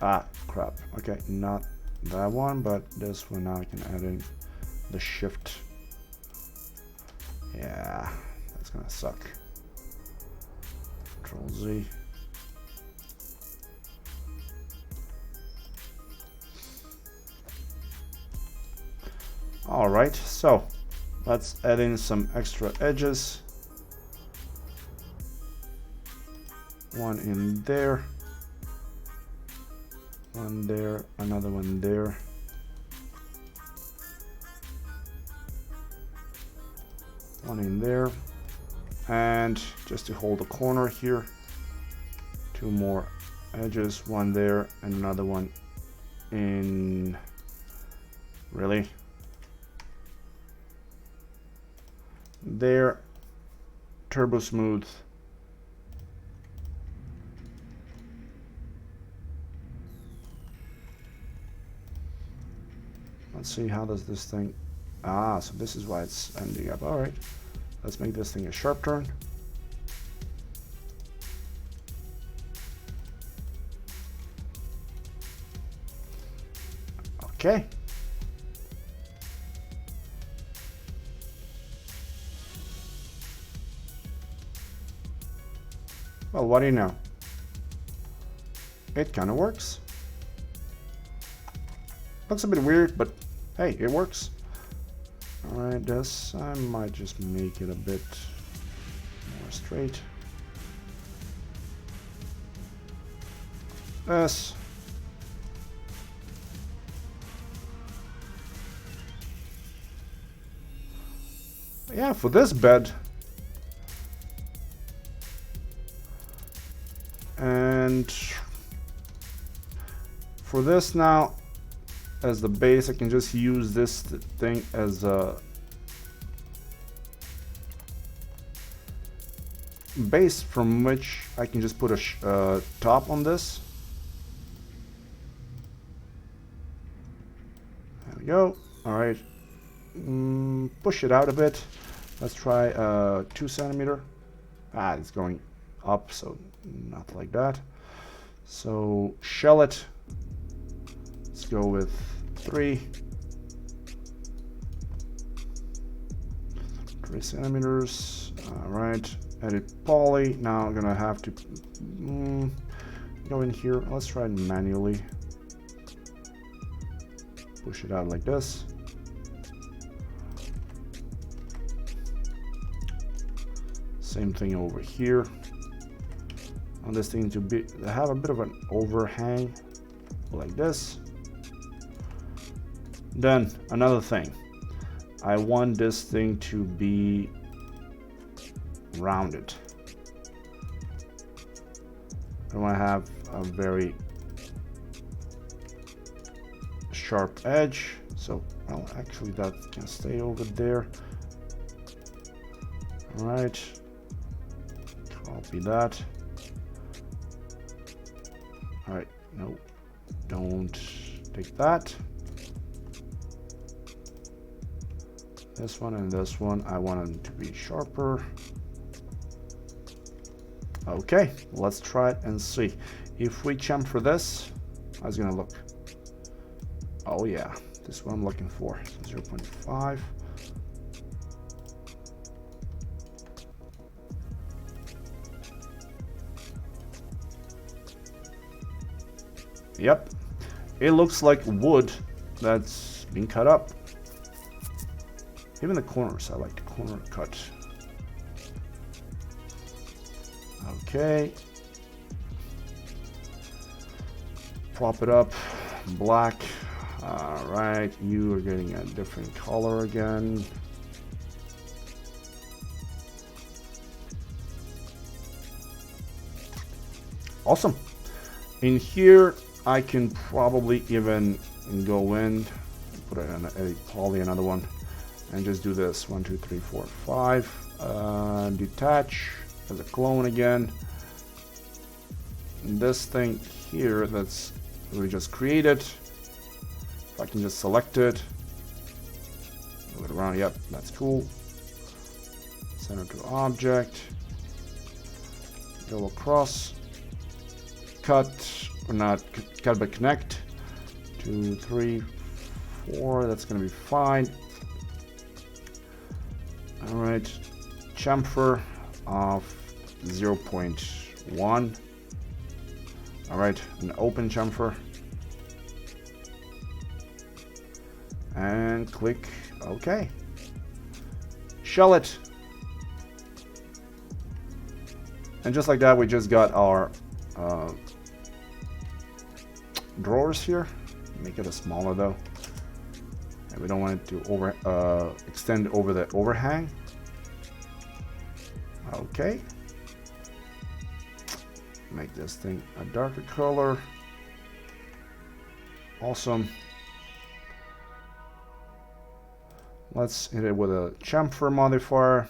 Ah, crap. Okay, not that one, but this one. Now I can add in the shift. Yeah, that's gonna suck. Control Z. All right, so let's add in some extra edges. One in there, one there, another one there. One in there, and just to hold the corner here, two more edges, one there and another one in. Really? There. Turbo smooth. Let's see, how does this thing. Ah, so this is why it's ending up. All right, let's make this thing a sharp turn. Okay. Well, what do you know? It kind of works. Looks a bit weird, but hey, it works. Alright, this, I might just make it a bit more straight. This. Yeah, for this bed. And for this now, as the base, I can just use this thing as a base from which I can just put a top on this. There we go. All right, push it out a bit. Let's try 2 centimeter. Ah, it's going up, so not like that. So shell it. Let's go with 3 centimeters. All right, edit poly. Now I'm gonna have to go in here. Let's try it manually. Push it out like this. Same thing over here. I want this thing to have a bit of an overhang like this. Then another thing, I want this thing to be rounded. I want to have a very sharp edge. So, well, actually that can stay over there. All right, copy that. All right, no, don't take that. This one and this one, I want them to be sharper. Okay, let's try it and see. If we chamfer this, how's it gonna look? Oh yeah, this is what I'm looking for. So 0.5. Yep, it looks like wood that's been cut up. Even the corners, I like the corner cut. Okay. Prop it up, black. All right, you are getting a different color again. Awesome. In here, I can probably even go in, put it in a poly, another one, and just do this 1, 2, 3, 4, 5. Detach as a clone again. And this thing here that's we just created, if I can just select it, move it around. Yep, that's cool. Center to object, go across, cut, or not cut, but connect. 2, 3, 4. That's gonna be fine. All right, chamfer of 0.1. All right, an open chamfer, and click OK. Shell it, and just like that, we just got our drawers here. Make it a smaller though, and we don't want it to extend over the overhang. Okay. Make this thing a darker color. Awesome. Let's hit it with a chamfer modifier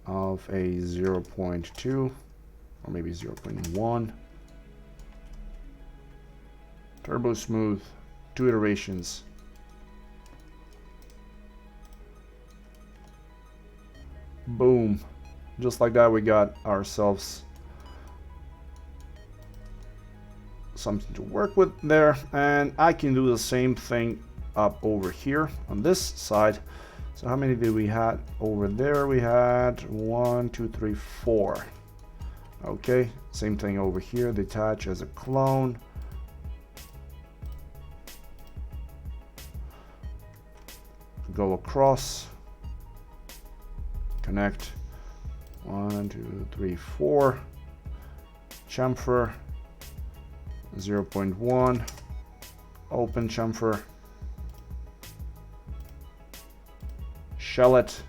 of a 0.2 or maybe 0.1. Turbo smooth, 2 iterations. Boom. Just like that, we got ourselves something to work with there, and I can do the same thing up over here on this side. So how many did we had over there? We had 1, 2, 3, 4. Okay, same thing over here. Detach as a clone. Go across, connect. 1, 2, 3, 4. Chamfer 0.1, open chamfer, shell it.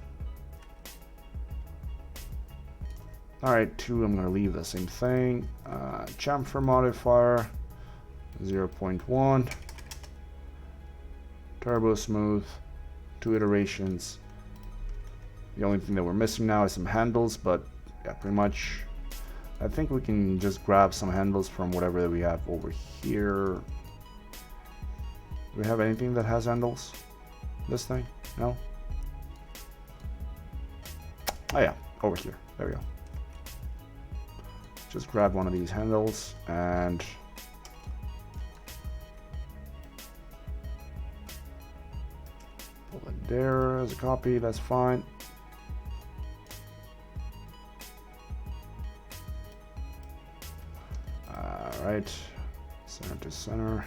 All right, 2, I'm gonna leave the same thing. Chamfer modifier 0.1, turbo smooth, 2 iterations. The only thing that we're missing now is some handles, but yeah, pretty much I think we can just grab some handles from whatever that we have over here. Do we have anything that has handles? This thing? No? Oh yeah, over here. There we go. Just grab one of these handles and pull it there as a copy. That's fine. Right, center to center.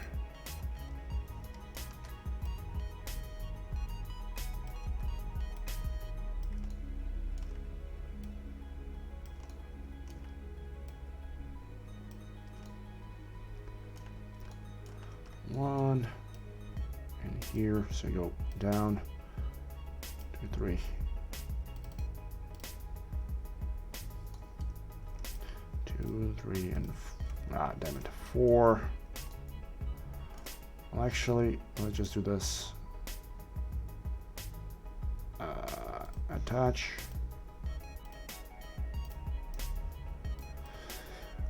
One, and here, so you go down, 2, 3. 2, 3, and damn it, 4. Well, Actually, let's just do this. Attach.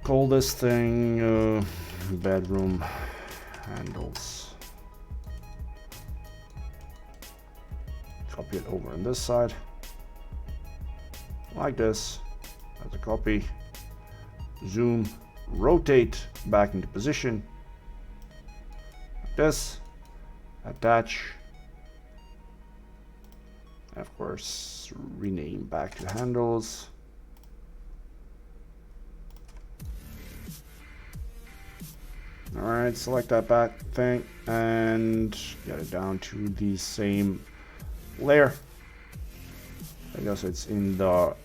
Call this thing bedroom handles. Copy it over on this side. Like this. That's a copy. Zoom. Rotate back into position. Like this. Attach. Of course, rename back to handles. Alright, select that back thing and get it down to the same layer. I guess it's in the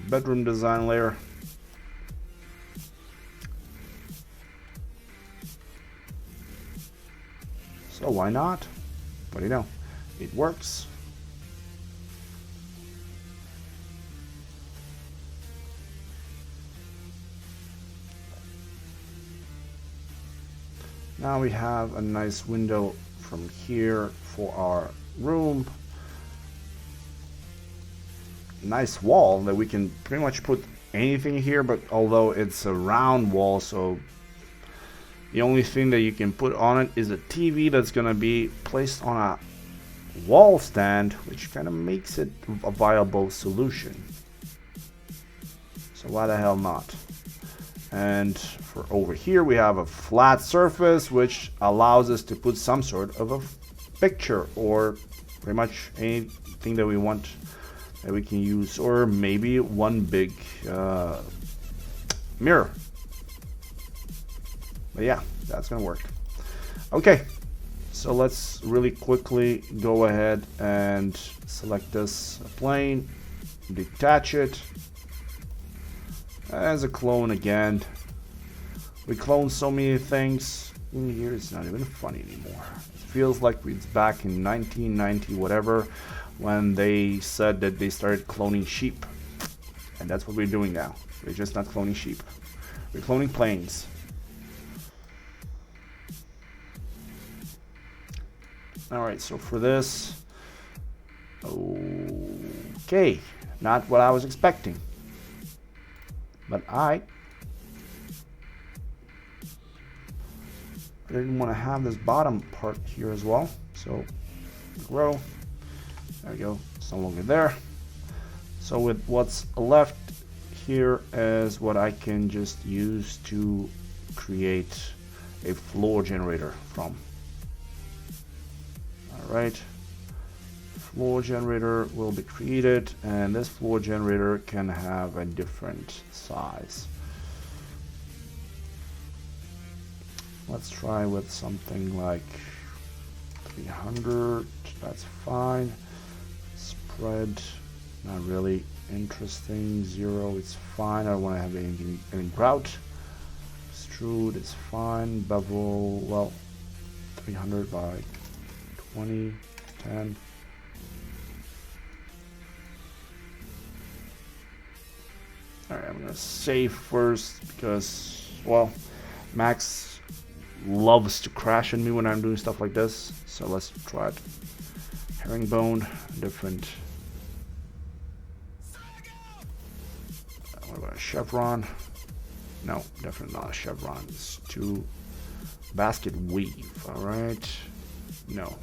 bedroom design layer. So why not? What do you know? It works. Now we have a nice window from here for our room. Nice wall that we can pretty much put anything here, but although it's a round wall, so the only thing that you can put on it is a TV that's gonna be placed on a wall stand, which kind of makes it a viable solution. So why the hell not? And for over here we have a flat surface which allows us to put some sort of a picture or pretty much anything that we want that we can use, or maybe one big mirror. But yeah, that's gonna work. Okay, so let's really quickly go ahead and select this plane, detach it. As a clone again. We clone so many things. In here it's not even funny anymore. It feels like it's back in 1990 whatever when they said that they started cloning sheep. And that's what we're doing now. We're just not cloning sheep. We're cloning planes. Alright, so for this, okay, not what I was expecting. But I didn't want to have this bottom part here as well. So grow. There we go. It's no longer there. So with what's left here is what I can just use to create a floor generator from. Alright. Floor generator will be created, and this floor generator can have a different size. Let's try with something like 300. That's fine. Spread, not really interesting. 0, it's fine. I don't want to have any grout. Extrude is fine. Bevel, well, 300 by 20, 10. Alright, I'm gonna save first because, well, Max loves to crash on me when I'm doing stuff like this. So let's try it. Herringbone, different. What about a chevron? No, definitely not a chevron. It's too basket weave. Alright. No.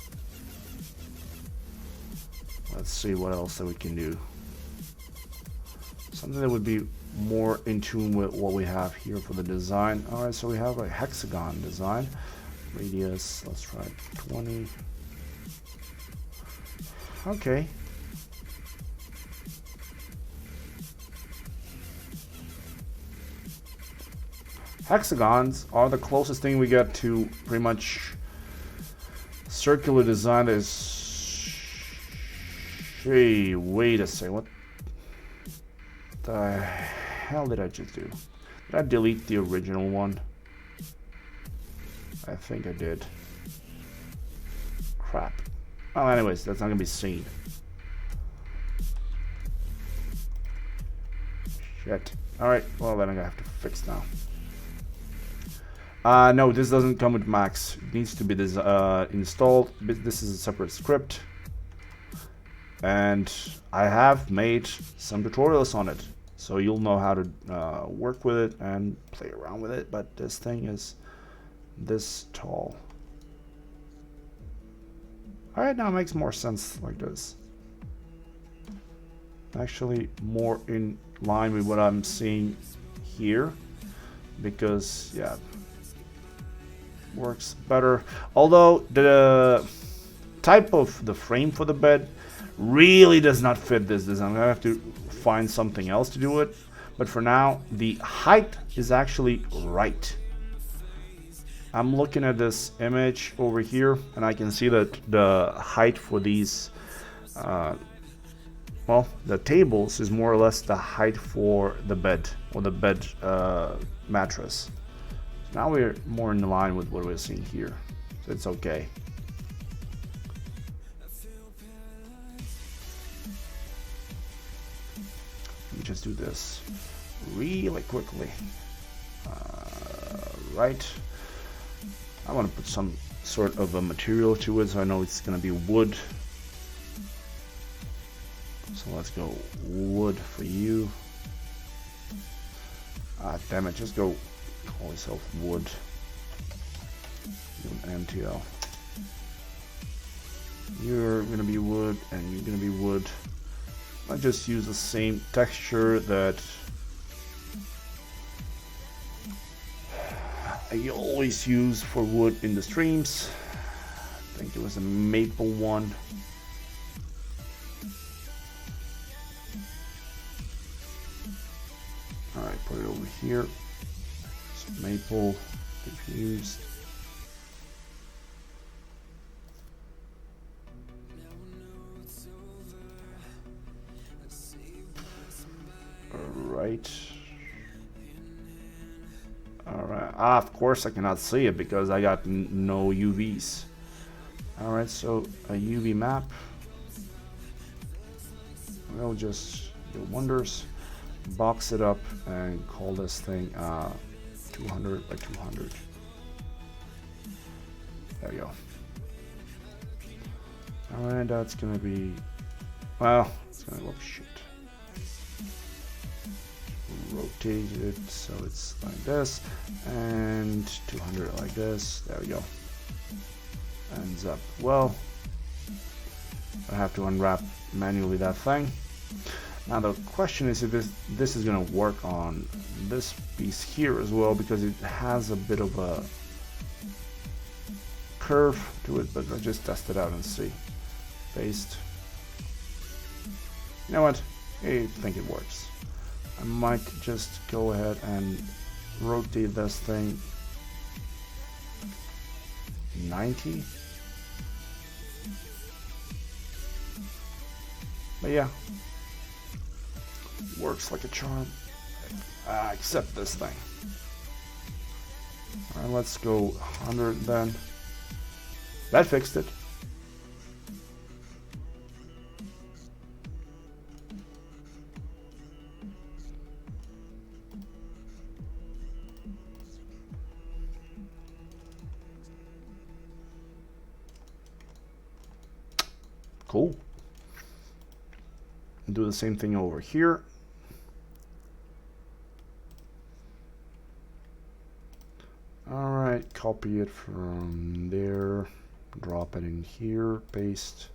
Let's see what else that we can do. Something that would be more in tune with what we have here for the design. Alright, so we have a hexagon design. Radius, let's try 20. Okay. Hexagons are the closest thing we get to pretty much circular design. Is hey, wait a second, what the hell did I just do? Did I delete the original one? I think I did. Crap. Well, anyways, that's not gonna be seen. Shit. Alright, well then I'm gonna have to fix now. No, this doesn't come with Max. It needs to be installed. This is a separate script. And I have made some tutorials on it. So you'll know how to work with it and play around with it. But this thing is this tall. Alright, now it makes more sense like this. Actually, more in line with what I'm seeing here. Because, yeah, works better. Although the type of the frame for the bed really does not fit this design. I'm gonna have to find something else to do it. But for now, the height is actually right. I'm looking at this image over here, and I can see that the height for these, well, the tables is more or less the height for the bed, or the bed mattress. Now we're more in line with what we're seeing here, so it's okay. Let me just do this really quickly. Right. I want to put some sort of a material to it, so I know it's going to be wood. So let's go wood for you. Ah, damn it, just go call yourself wood. An MTL. You're going to be wood, and you're going to be wood. I just use the same texture that I always use for wood in the streams. I think it was a maple one. Alright, put it over here. Some maple, diffused. Alright. Alright, of course I cannot see it because I got no UVs. Alright, so a UV map. We'll just do wonders. Box it up and call this thing 200 by 200. There you go. Alright, that's gonna be, well, it's gonna look shit. Rotate it so it's like this, and 200 like this. There we go. Ends up well. I have to unwrap manually that thing. Now the question is if this is going to work on this piece here as well, because it has a bit of a curve to it, but let's just test it out and see. Paste. You know what? I think it works. I might just go ahead and rotate this thing 90. But yeah, works like a charm, except this thing. Alright, let's go 100 then. That fixed it. Cool. Do the same thing over here. Alright, copy it from there, drop it in here, paste.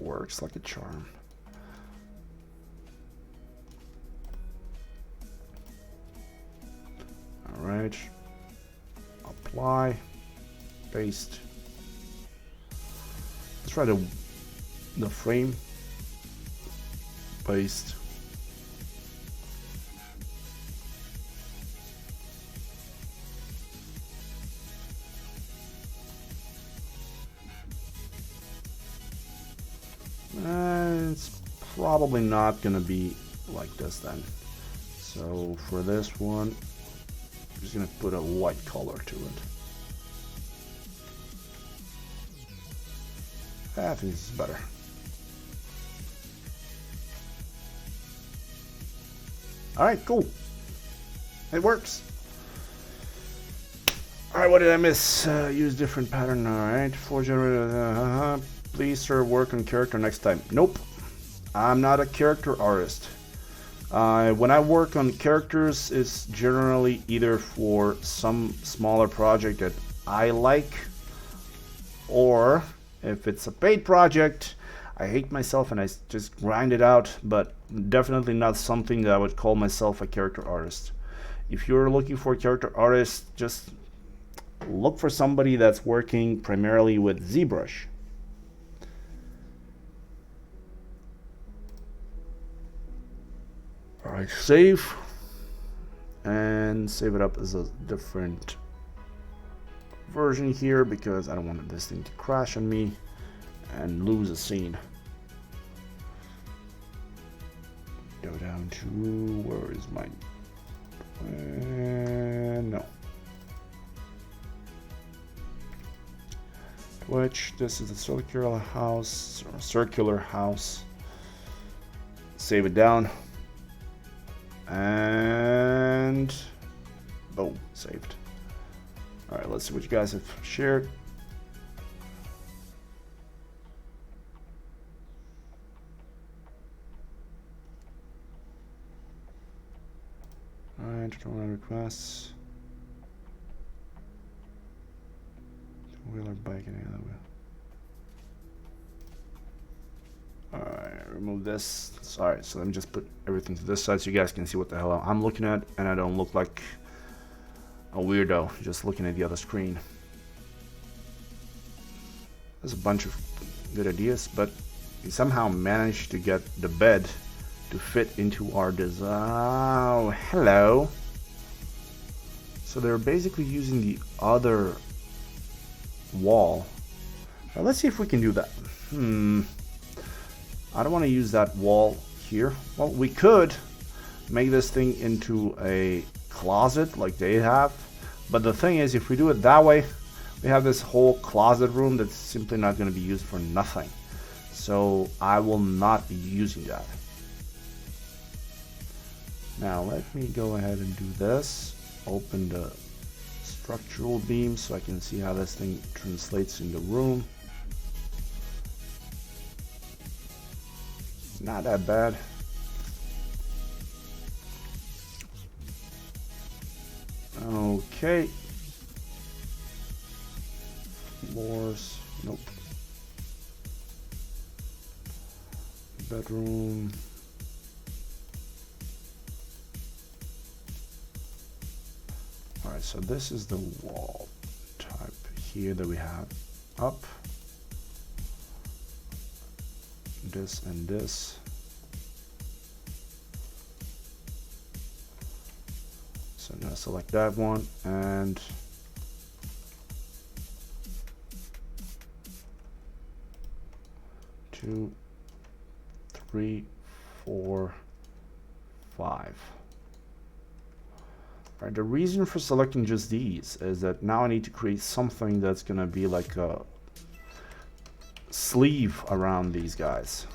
Works like a charm. Alright, apply, paste. Let's try the frame, paste. It's probably not gonna be like this then. So for this one, I'm just gonna put a white color to it. I think this is better. Alright, cool. It works. Alright, what did I miss? Use different pattern. Alright, for generator. Please, sir, work on character next time. Nope. I'm not a character artist. When I work on characters, it's generally either for some smaller project that I like, or if it's a paid project, I hate myself and I just grind it out, but definitely not something that I would call myself a character artist. If you're looking for a character artist, just look for somebody that's working primarily with ZBrush. Alright, save, and save it up as a different version here because I don't want this thing to crash on me and lose a scene. Go down to, where is my, no. Twitch, this is the circular house, Save it down. And boom, saved. All right, let's see what you guys have shared. All right, control requests. Two-wheeler bike and the other wheel. Alright, remove this. Sorry, so let me just put everything to this side so you guys can see what the hell I'm looking at and I don't look like a weirdo just looking at the other screen. There's a bunch of good ideas, but we somehow managed to get the bed to fit into our design. Oh, hello. So they're basically using the other wall. Now let's see if we can do that. I don't want to use that wall here. Well, we could make this thing into a closet like they have, but the thing is, if we do it that way, we have this whole closet room that's simply not going to be used for nothing. So I will not be using that. Now let me go ahead and do this. Open the structural beam so I can see how this thing translates in the room. Not that bad. Okay. Floors. Nope. Bedroom. Alright, so this is the wall type here that we have up. This and this. So I'm going to select that one and two, three, four, five. All right, the reason for selecting just these is that now I need to create something that's going to be like a sleeve around these guys.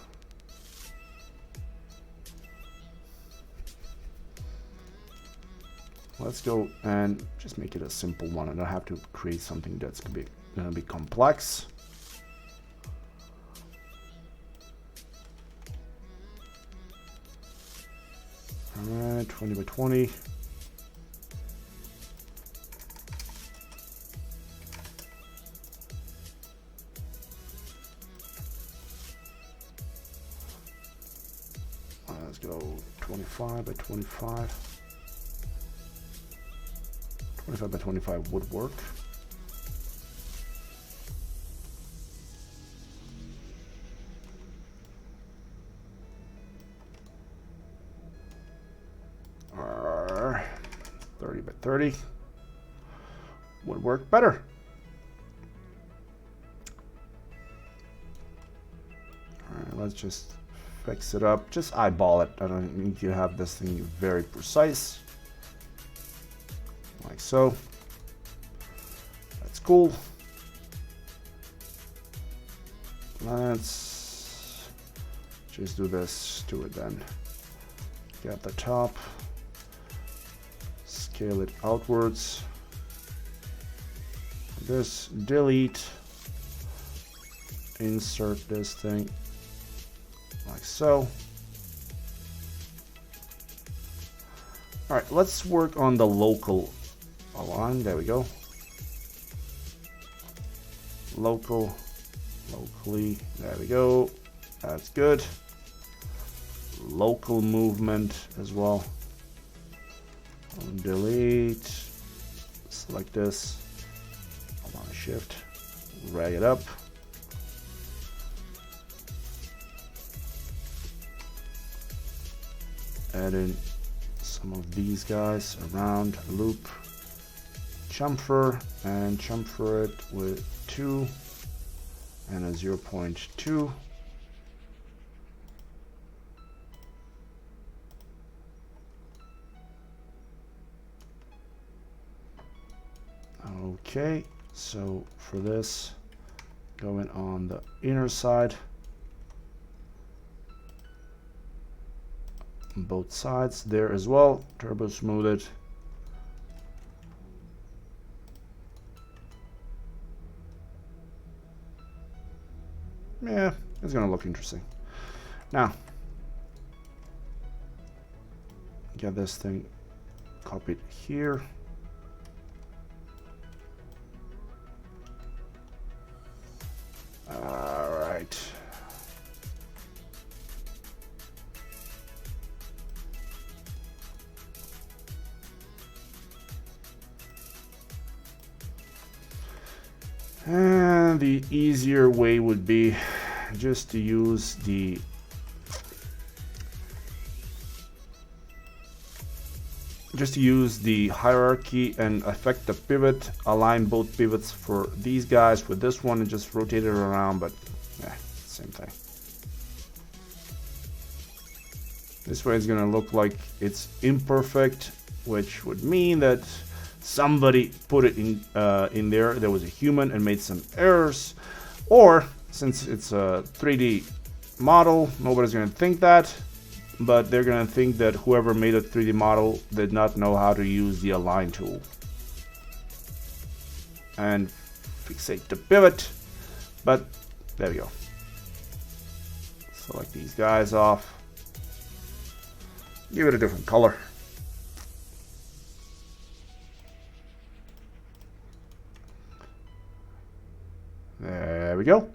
Let's go and just make it a simple one. I don't have to create something that's going to be complex. All right, 20 by 20. Let's go 25 by 25. 25 by 25 would work. Or 30 by 30 would work better. All right, let's just fix it up. Just eyeball it. I don't need to have this thing very precise. Like so. That's cool. Let's just do this to it then. Get the top. Scale it outwards. this, delete, insert this thing like so. All right, let's work on the local align. There we go. Locally, there we go. That's good. Local movement as well. Delete, select this, align shift, drag it up. Add in some of these guys around, loop, chamfer, and chamfer it with 2 and a 0.2. Okay, so for this, going on the inner side, both sides there as well, turbo smooth it. Yeah, it's gonna look interesting. Now, get this thing copied here. All right. And the easier way would be just to use the hierarchy and affect the pivot, align both pivots for these guys with this one and just rotate it around, but same thing. This way it's gonna look like it's imperfect, which would mean that somebody put it in there. There was a human and made some errors, or since it's a 3D model, nobody's gonna think that, but they're gonna think that whoever made a 3D model did not know how to use the align tool and fixate the pivot. But there we go. Select these guys off, give it a different color. There we go.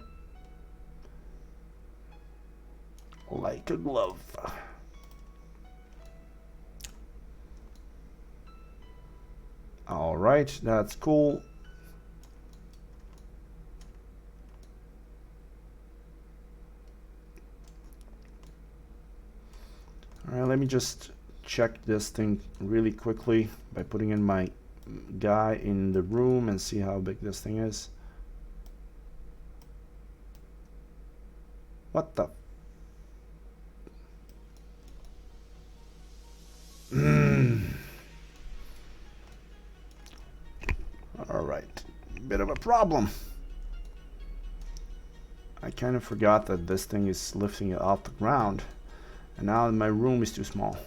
Like a glove. All right, that's cool. All right, let me just check this thing really quickly by putting in my guy in the room and see how big this thing is. What the? All right, bit of a problem. I kind of forgot that this thing is lifting it off the ground, and now my room is too small.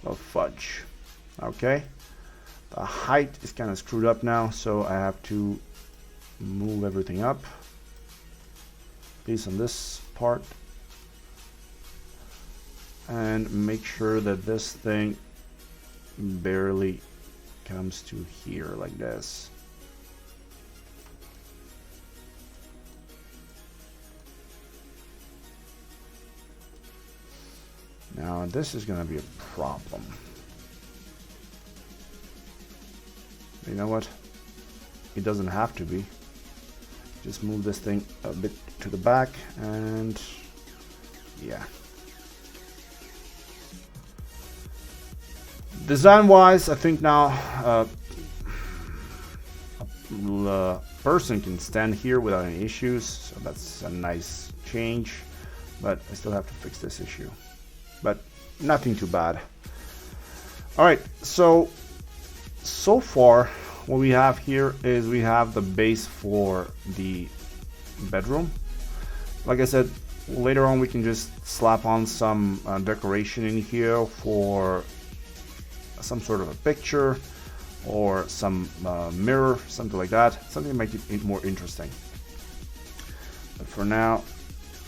Oh fudge. Okay, the height is kind of screwed up now, so I have to move everything up. Piece on this part, and make sure that this thing barely comes to here like this. Now this is going to be a problem. You know what? It doesn't have to be. Just move this thing a bit to the back, and yeah. Design wise, I think now a person can stand here without any issues, so that's a nice change, but I still have to fix this issue, but nothing too bad. All right, so far what we have here is we have the base for the bedroom. Like I said, later on we can just slap on some decoration in here for some sort of a picture, or some mirror, something like that, something to make it more interesting. But for now,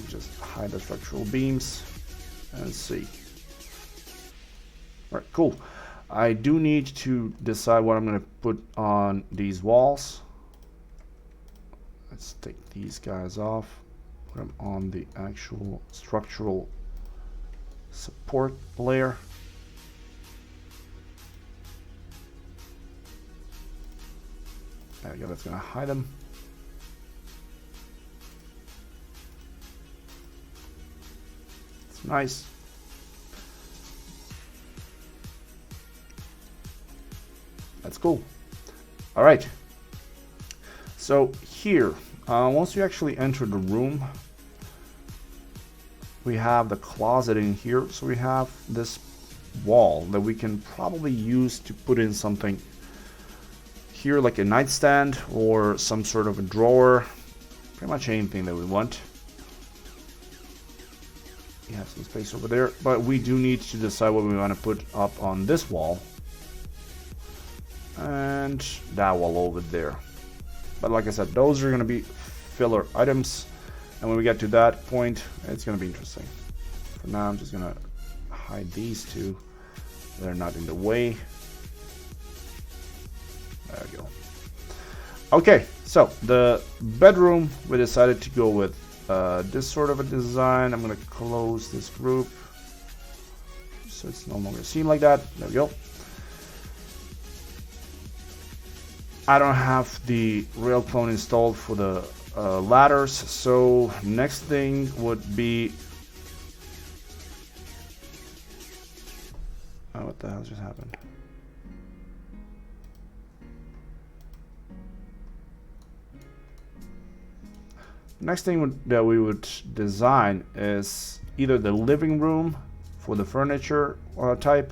just hide the structural beams and see. All right, cool. I do need to decide what I'm going to put on these walls. Let's take these guys off, put them on the actual structural support layer. There we go, that's going to hide them. It's nice. That's cool. All right. So here, once you actually enter the room, we have the closet in here. So we have this wall that we can probably use to put in something here, like a nightstand or some sort of a drawer, pretty much anything that we want. We have some space over there, but we do need to decide what we want to put up on this wall and that wall over there. But like I said, those are going to be filler items, and when we get to that point, it's going to be interesting. For now, I'm just going to hide these two. They're not in the way. There we go. Okay, so the bedroom, we decided to go with this sort of a design. I'm going to close this group so it's no longer seen like that. There we go. I don't have the rail clone installed for the ladders, so next thing would be... Oh, what the hell just happened? Next thing that we would design is either the living room for the furniture type,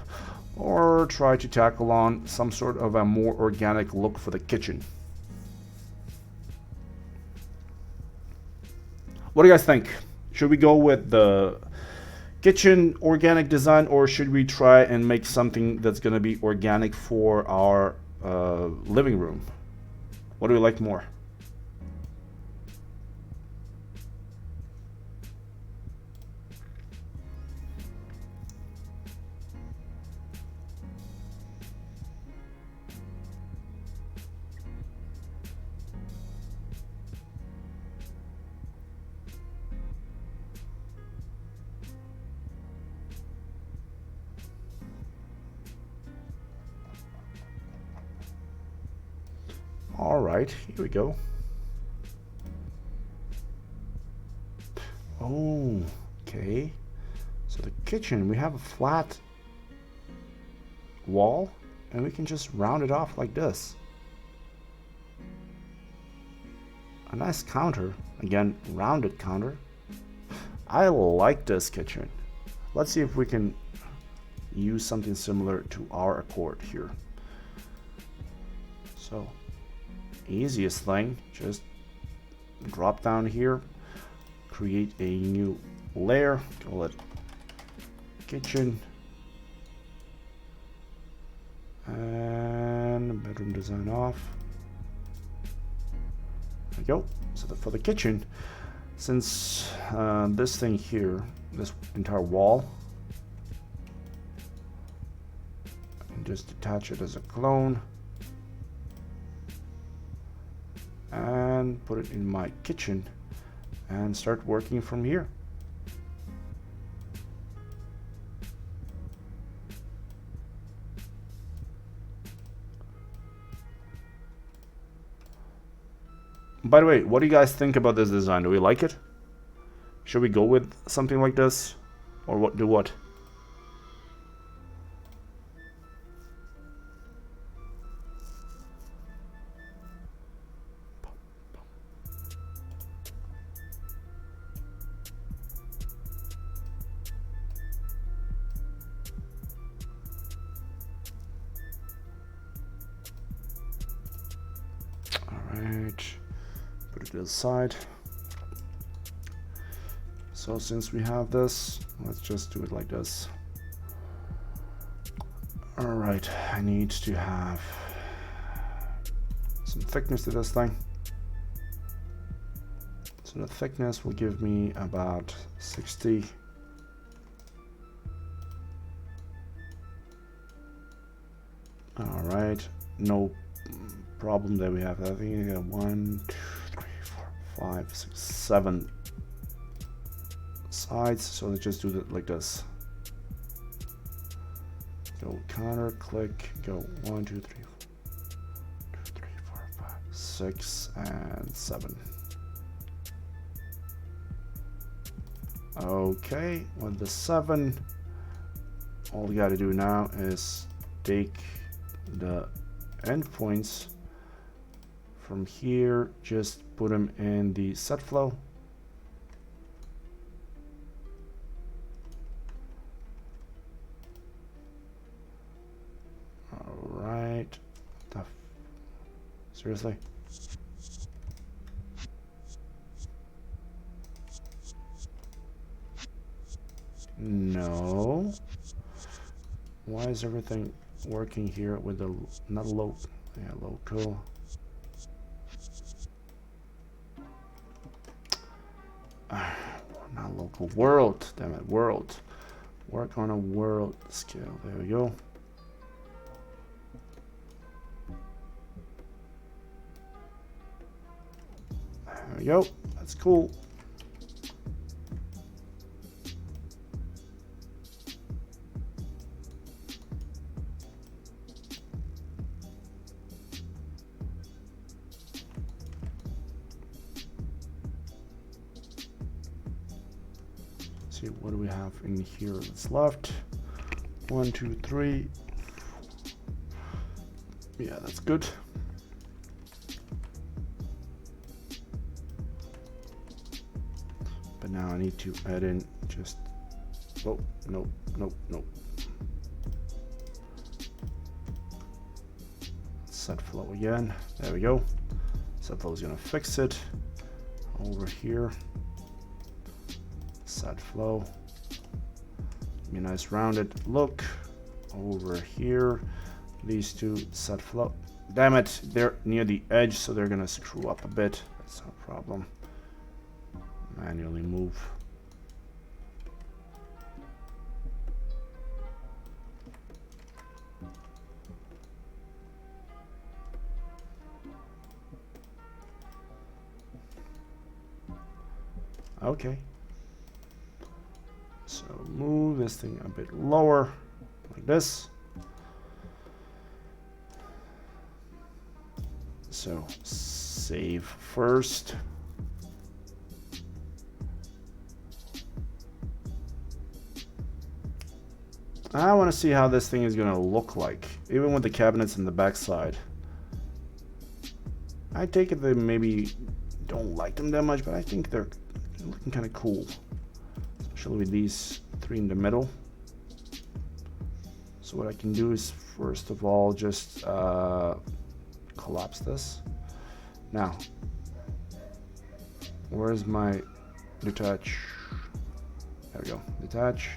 or try to tackle on some sort of a more organic look for the kitchen. What do you guys think? Should we go with the kitchen organic design, or should we try and make something that's going to be organic for our living room? What do we like more? All right, here we go. Oh, okay. So the kitchen, we have a flat wall, and we can just round it off like this. A nice counter. Again, rounded counter. I like this kitchen. Let's see if we can use something similar to our Accord here. So, easiest thing, just drop down here, create a new layer, call it kitchen, and bedroom design off. There we go. So for the kitchen, since this thing here, this entire wall, I can just attach it as a clone and put it in my kitchen and start working from here. By the way, what do you guys think about this design? Do we like it? Should we go with something like this? Or what? Do what? Alright. Put it to the side. So since we have this, let's just do it like this. Alright, I need to have some thickness to this thing. So the thickness will give me about 60. All right, no problem that we have. I think you got 1, 2, 3, 4, 5, 6, 7 sides. So let's just do it like this. Go counter, click, go 1, 2, 3, 4, 5, 6, and 7. Okay, with the 7, all we got to do now is take the endpoints from here, just put them in the set flow. All right. Seriously? No. Why is everything working here with the not low? Yeah, local. Not local. World. Damn it. World. Work on a world scale. There we go. There we go. That's cool. See, what do we have in here that's left? 1, 2, 3. Yeah, that's good. But now I need to add in just, oh, nope, nope, nope. Set flow again. There we go. Set flow is gonna fix it. Over here. Set flow. Give me a nice rounded look. Over here. These two set flow. Damn it, they're near the edge, so they're gonna screw up a bit. That's no problem. Manually move. Okay. So move this thing a bit lower, like this. So save first. I want to see how this thing is going to look like, even with the cabinets in the backside. I take it they maybe don't like them that much, but I think they're looking kind of cool, especially with these 3 in the middle. So what I can do is, first of all, just collapse this. Now, where's my detach? There we go, detach.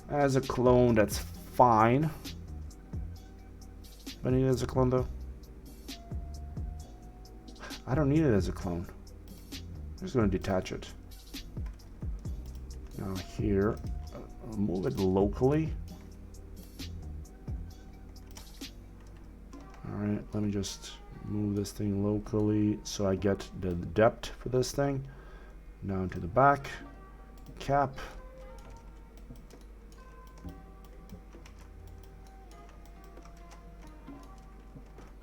As a clone, that's fine. But I need it as a clone though. I don't need it as a clone. I'm just going to detach it. Now here, I'll move it locally. Alright, let me just move this thing locally so I get the depth for this thing. Down to the back. Cap.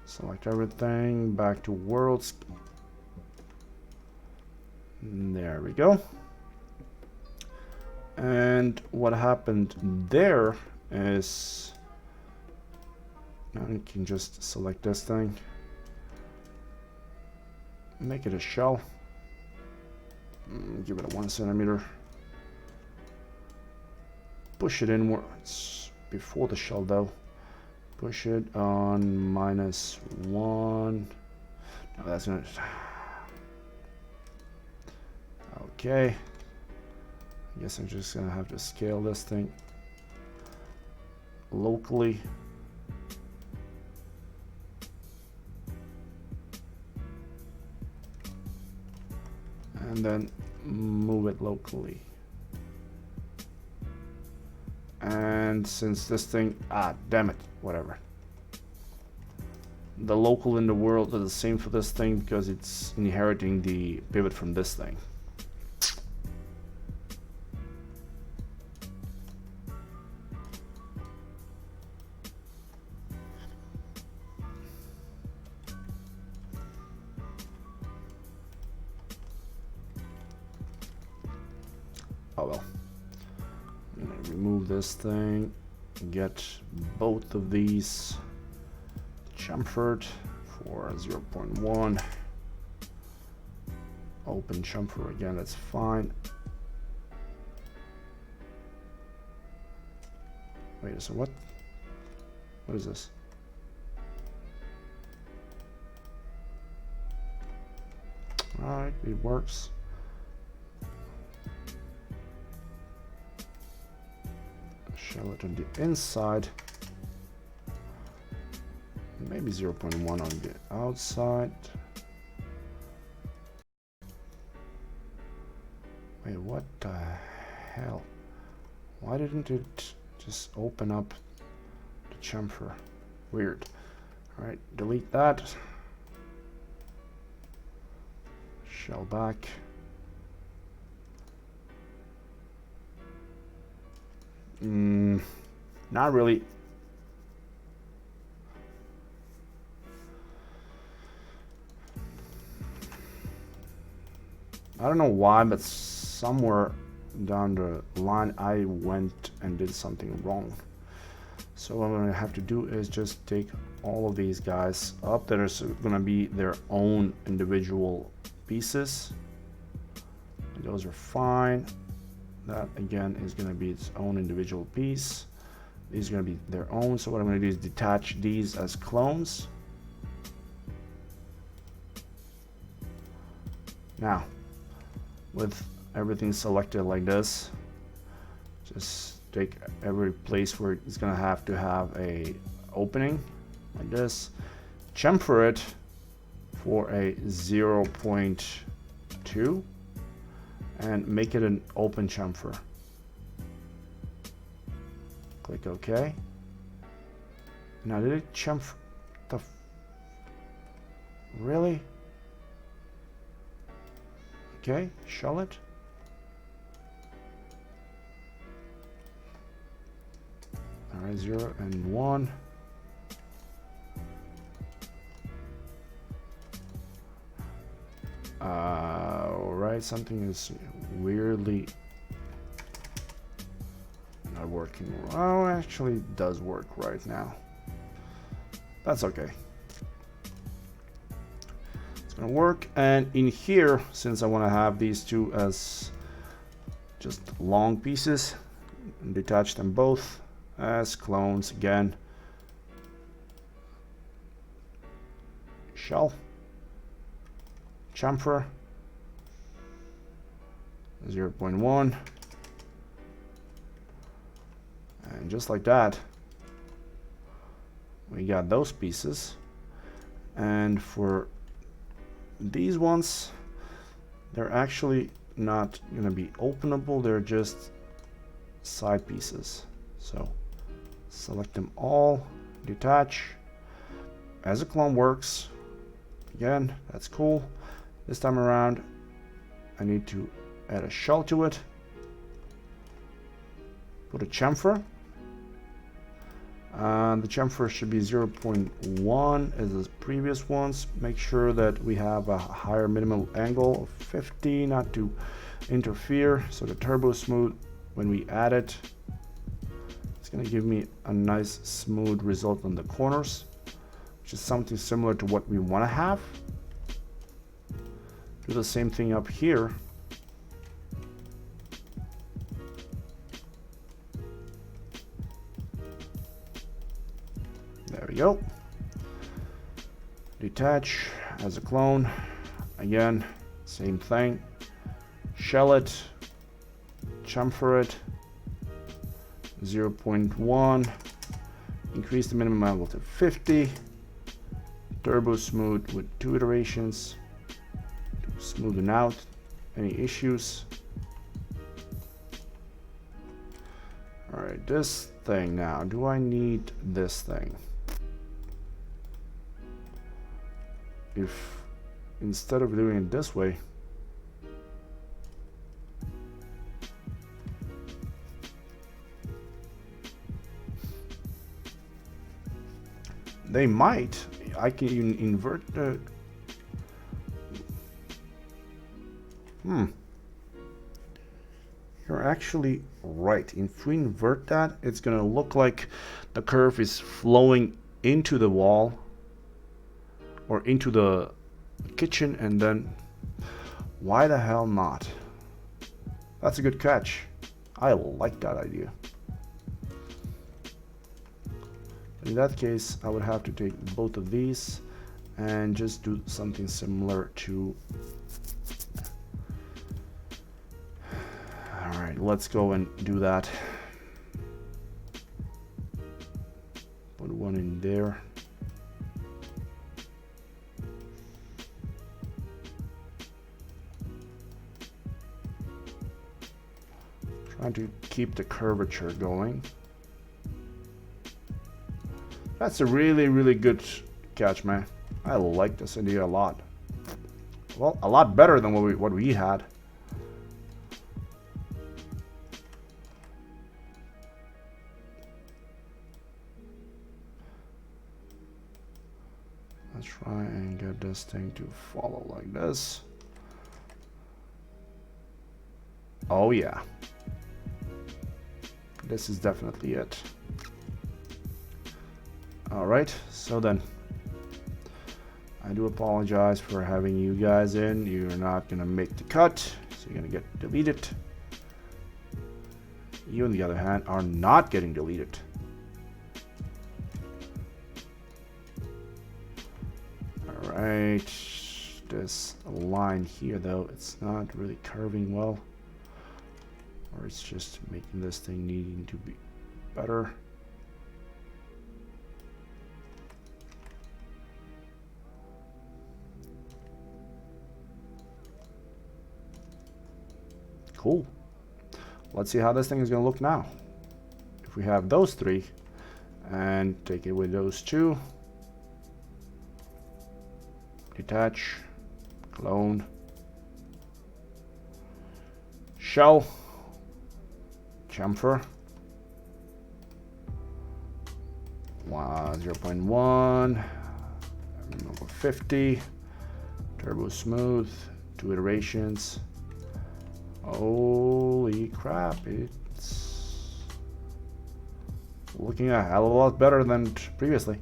Select everything, back to worlds. There we go. And what happened there is, now you can just select this thing, make it a shell, give it a 1 centimeter, push it inwards before the shell though. Push it on -1. No, that's gonna. Okay. I guess I'm just gonna have to scale this thing locally. and then move it locally. And since this thing, damn it, whatever. The local in the world is the same for this thing because it's inheriting the pivot from this thing. Oh well. I'm gonna remove this thing, get both of these chamfered for 0.1. Open chamfer again, that's fine. Wait, so what? What is this? Alright, it works. Shell it on the inside. Maybe 0.1 on the outside. Wait, what the hell? Why didn't it just open up the chamfer? Weird. Alright, delete that. Shell back. Not really. I don't know why, but somewhere down the line I went and did something wrong. So what I'm going to have to do is just take all of these guys up. There's going to be their own individual pieces. And those are fine. That again is going to be its own individual piece. These are going to be their own. So what I'm going to do is detach these as clones. Now, with everything selected like this, just take every place where it's going to have a opening like this, chamfer it for a 0.2 and make it an open chamfer. Click OK. Now did it chamfer? Really? Okay, shell it. Alright, 0 and 1. Alright, something is weirdly not working. Oh, actually it does work right now. That's okay. It's gonna work, and in here, since I want to have these two as just long pieces, detach them both as clones again. Shell, chamfer, 0.1, and just like that we got those pieces. And for these ones, they're actually not going to be openable, they're just side pieces. So select them all, detach. As a clone works, again, that's cool. This time around I need to add a shell to it, put a chamfer. The chamfer should be 0.1 as the previous ones. Make sure that we have a higher minimal angle of 50, not to interfere. So the turbo smooth, when we add it, it's going to give me a nice smooth result on the corners, which is something similar to what we want to have. Do the same thing up here. There we go. Detach as a clone. Again, same thing. Shell it, chamfer it, 0.1, increase the minimum angle to 50, turbo smooth with 2 iterations, smoothen out any issues. Alright, this thing now. Do I need this thing? If instead of doing it this way, they might. I can invert the... You're actually right. If we invert that, it's gonna look like the curve is flowing into the wall or into the kitchen, and then why the hell not? That's a good catch. I like that idea. In that case, I would have to take both of these and just do something similar to... Alright, let's go and do that. Put one in there. Trying to keep the curvature going. That's a really, really good catch, man. I like this idea a lot. Well, a lot better than what we had. Let's try and get this thing to follow like this. Oh yeah. This is definitely it. Alright, so then I do apologize for having you guys in. You're not gonna make the cut, so you're gonna get deleted. You, on the other hand, are not getting deleted. Alright, this line here though, it's not really curving well, or it's just making this thing needing to be better. Cool. Let's see how this thing is going to look now. If we have those three and take it with those two, detach, clone, shell, chamfer, 0.1, remove 50, turbo smooth, 2 iterations. Holy crap, it's looking a hell of a lot better than previously.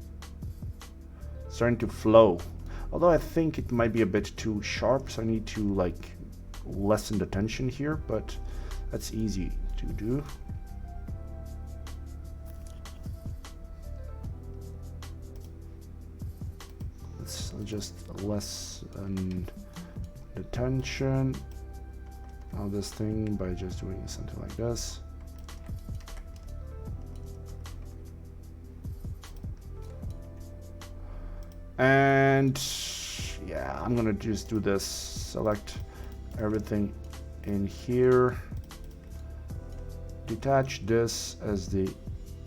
Starting to flow. Although I think it might be a bit too sharp, so I need to like lessen the tension here, but that's easy to do. Let's just lessen the tension of this thing by just doing something like this. And yeah, I'm gonna just do this, select everything in here, detach this as the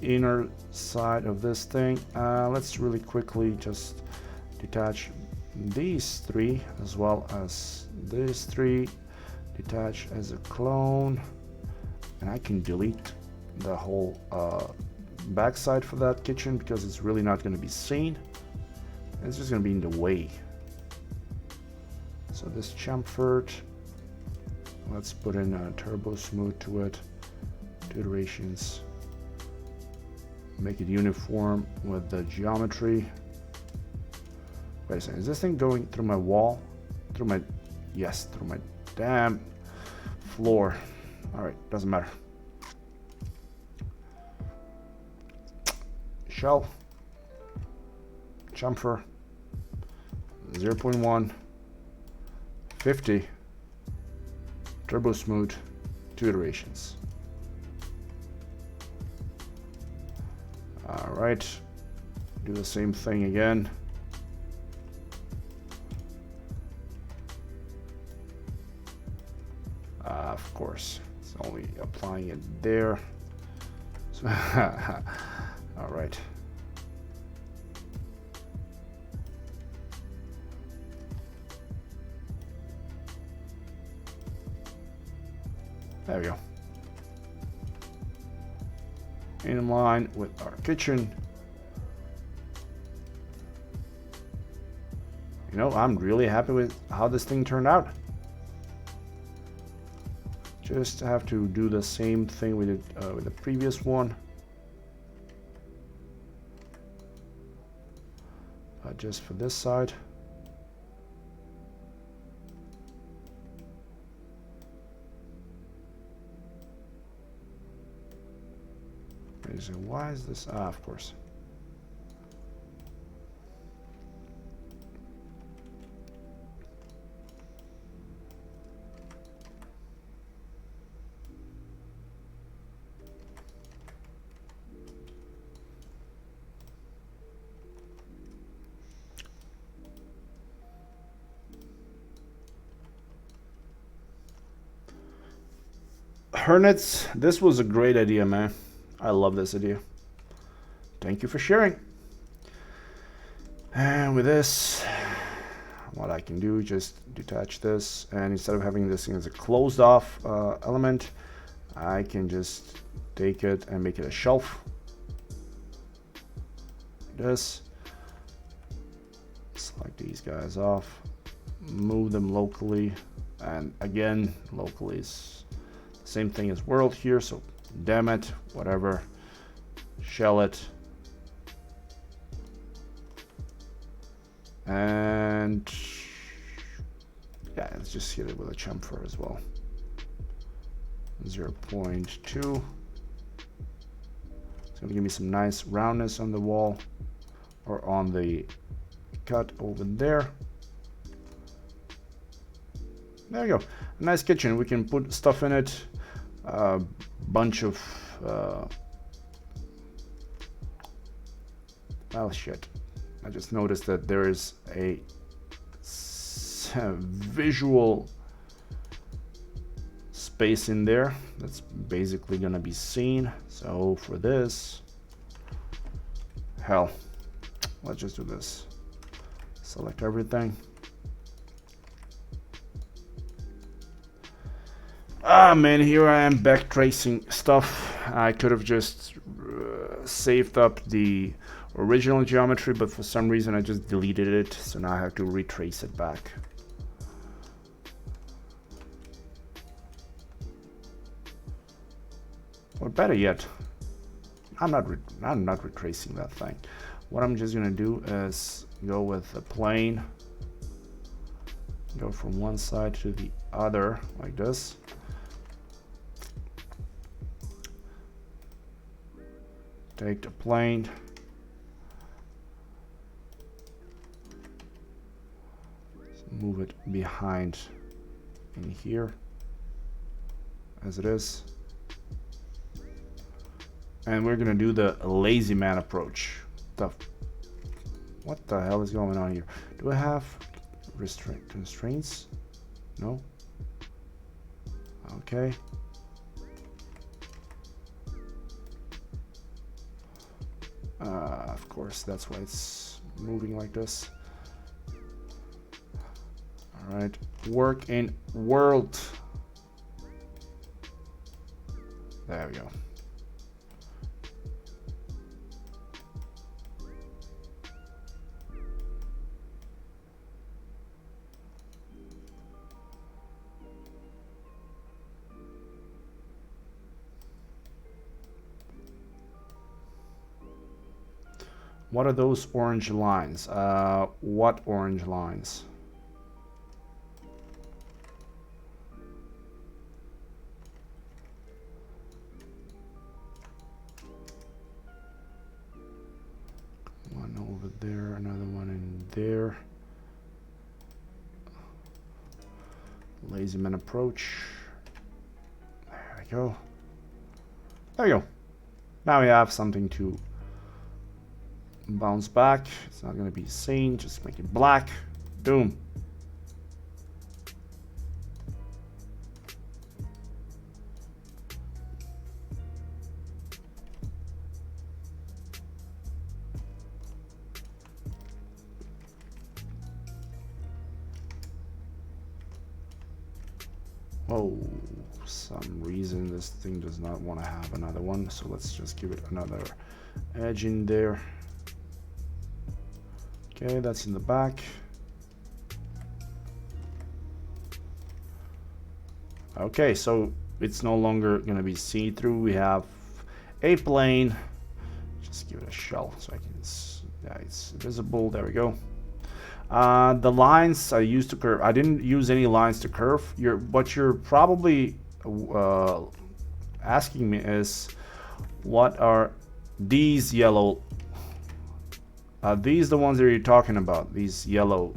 inner side of this thing. Let's really quickly just detach these three as well as these three, detach as a clone, and I can delete the whole backside for that kitchen because it's really not going to be seen. It's just going to be in the way. So this chamfered, let's put in a turbo smooth to it, 2 iterations, make it uniform with the geometry. Wait a second, is this thing going through my wall? Through my, yes, through my damn floor. Alright, doesn't matter. Shell, chamfer, 0.1, 50, turbo smooth, 2 iterations. Alright, do the same thing again. Of course, it's only applying it there. So all right. There we go. In line with our kitchen. You know, I'm really happy with how this thing turned out. Just have to do the same thing we did with the previous one. But just for this side. So why is this? Ah, of course. Hernitz, this was a great idea, man. I love this idea. Thank you for sharing. And with this, what I can do, just detach this, and instead of having this thing as a closed off element, I can just take it and make it a shelf. This. Select these guys off, move them locally, and again, locally is the same thing as world here, so damn it, whatever, shell it. And yeah, let's just hit it with a chamfer as well. 0.2. It's gonna give me some nice roundness on the wall or on the cut over there. There we go. A nice kitchen. We can put stuff in it. A bunch of oh shit. I just noticed that there is a visual space in there that's basically gonna be seen. So for this, hell, let's just do this. Select everything. Ah man, here I am back tracing stuff. I could have just saved up the original geometry, but for some reason I just deleted it, so now I have to retrace it back. Or better yet, I'm not retracing that thing. What I'm just gonna do is go with the plane, go from one side to the other like this. Take the plane, move it behind in here as it is, and we're gonna do the lazy man approach. What the hell is going on here? Do I have constraints? No. Okay. Of course, that's why it's moving like this. All right, work in world. There we go. What are those orange lines? What orange lines? One over there, another one in there. Lazy man approach. There we go. There we go. Now we have something to bounce back. It's not going to be seen, just make it black. Boom. Oh, some reason this thing does not want to have another one, so let's just give it another edge in there. Okay, that's in the back. Okay, so it's no longer going to be see-through. We have a plane. Just give it a shell so I can, yeah, it's visible. There we go. The lines I used to curve, I didn't use any lines to curve. What you're probably asking me is, what are these yellow? Are these the ones that you're talking about? These yellow?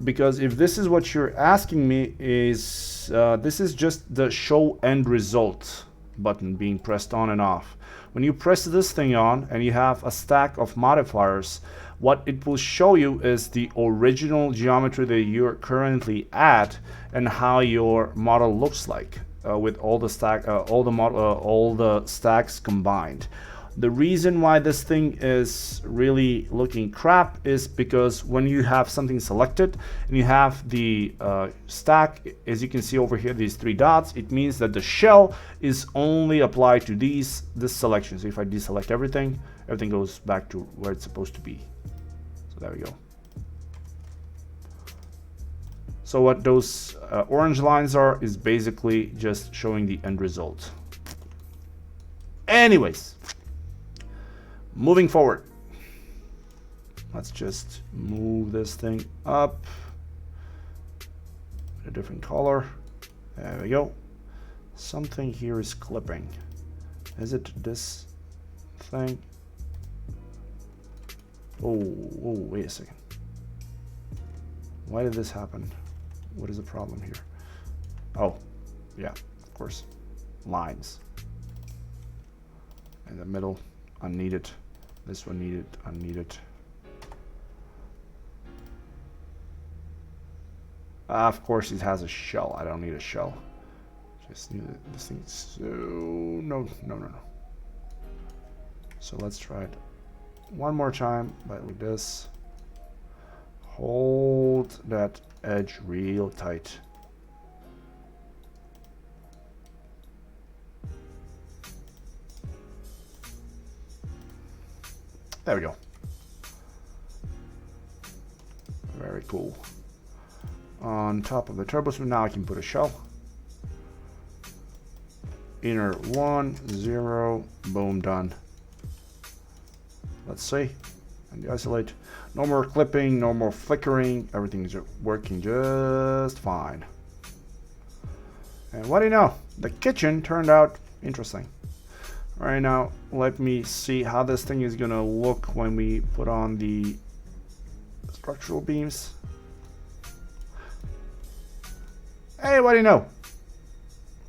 Because if this is what you're asking me, is this is just the show end result button being pressed on and off. When you press this thing on and you have a stack of modifiers, what it will show you is the original geometry that you're currently at and how your model looks like with all the stacks combined. The reason why this thing is really looking crap is because when you have something selected and you have the stack, as you can see over here, these three dots, it means that the shell is only applied to this selection. So if I deselect everything, everything goes back to where it's supposed to be. So there we go. So what those orange lines are is basically just showing the end result. Anyways, moving forward, let's just move this thing up a different color. There we go. Something here is clipping. Is it this thing? Oh, wait a second. Why did this happen? What is the problem here? Oh, yeah, of course. Lines. In the middle, unneeded. This one needed, unneeded. Of course it has a shell. I don't need a shell. Just need this thing. So no. So let's try it one more time, but like this. Hold that edge real tight. There we go. Very cool. On top of the turbo swing, now I can put a shell. Inner 1, 0, boom, done. Let's see. And isolate. No more clipping, no more flickering. Everything is working just fine. And what do you know? The kitchen turned out interesting. All right, now let me see how this thing is gonna look when we put on the structural beams. Hey, what do you know?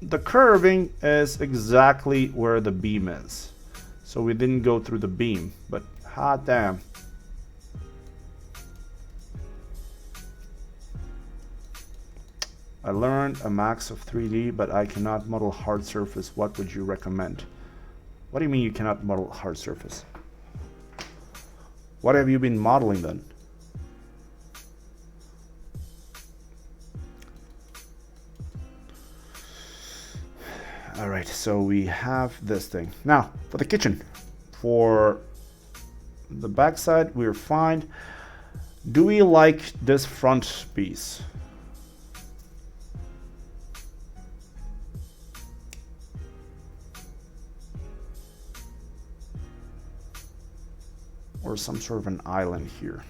The curving is exactly where the beam is. So we didn't go through the beam, but hot damn. I learned a max of 3D, but I cannot model hard surface. What would you recommend? What do you mean you cannot model hard surface? What have you been modeling then? All right, so we have this thing. Now, for the kitchen. For the backside, we're fine. Do we like this front piece? Or some sort of an island here.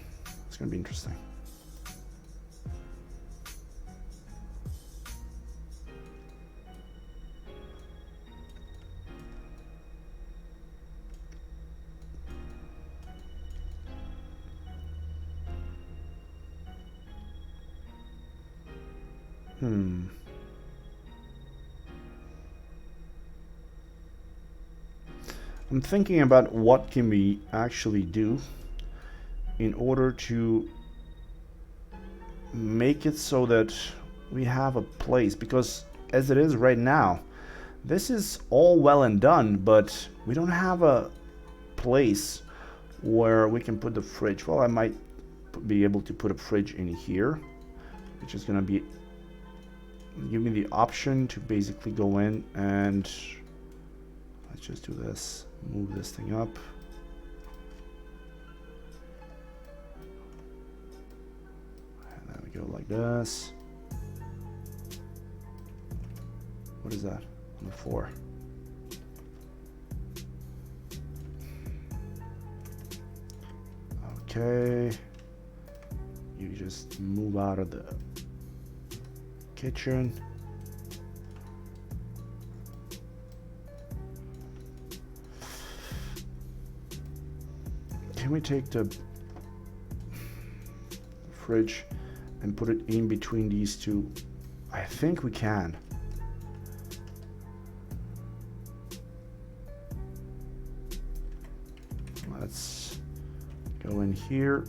It's going to be interesting. I'm thinking about what can we actually do in order to make it so that we have a place, because as it is right now, this is all well and done, but we don't have a place where we can put the fridge. Well, I might be able to put a fridge in here, which is going to be give me the option to basically go in and let's just do this, move this thing up. And then we go like this. What is that on the floor? Okay, you just move out of the kitchen. Can we take the fridge and put it in between these two? I think we can. Let's go in here.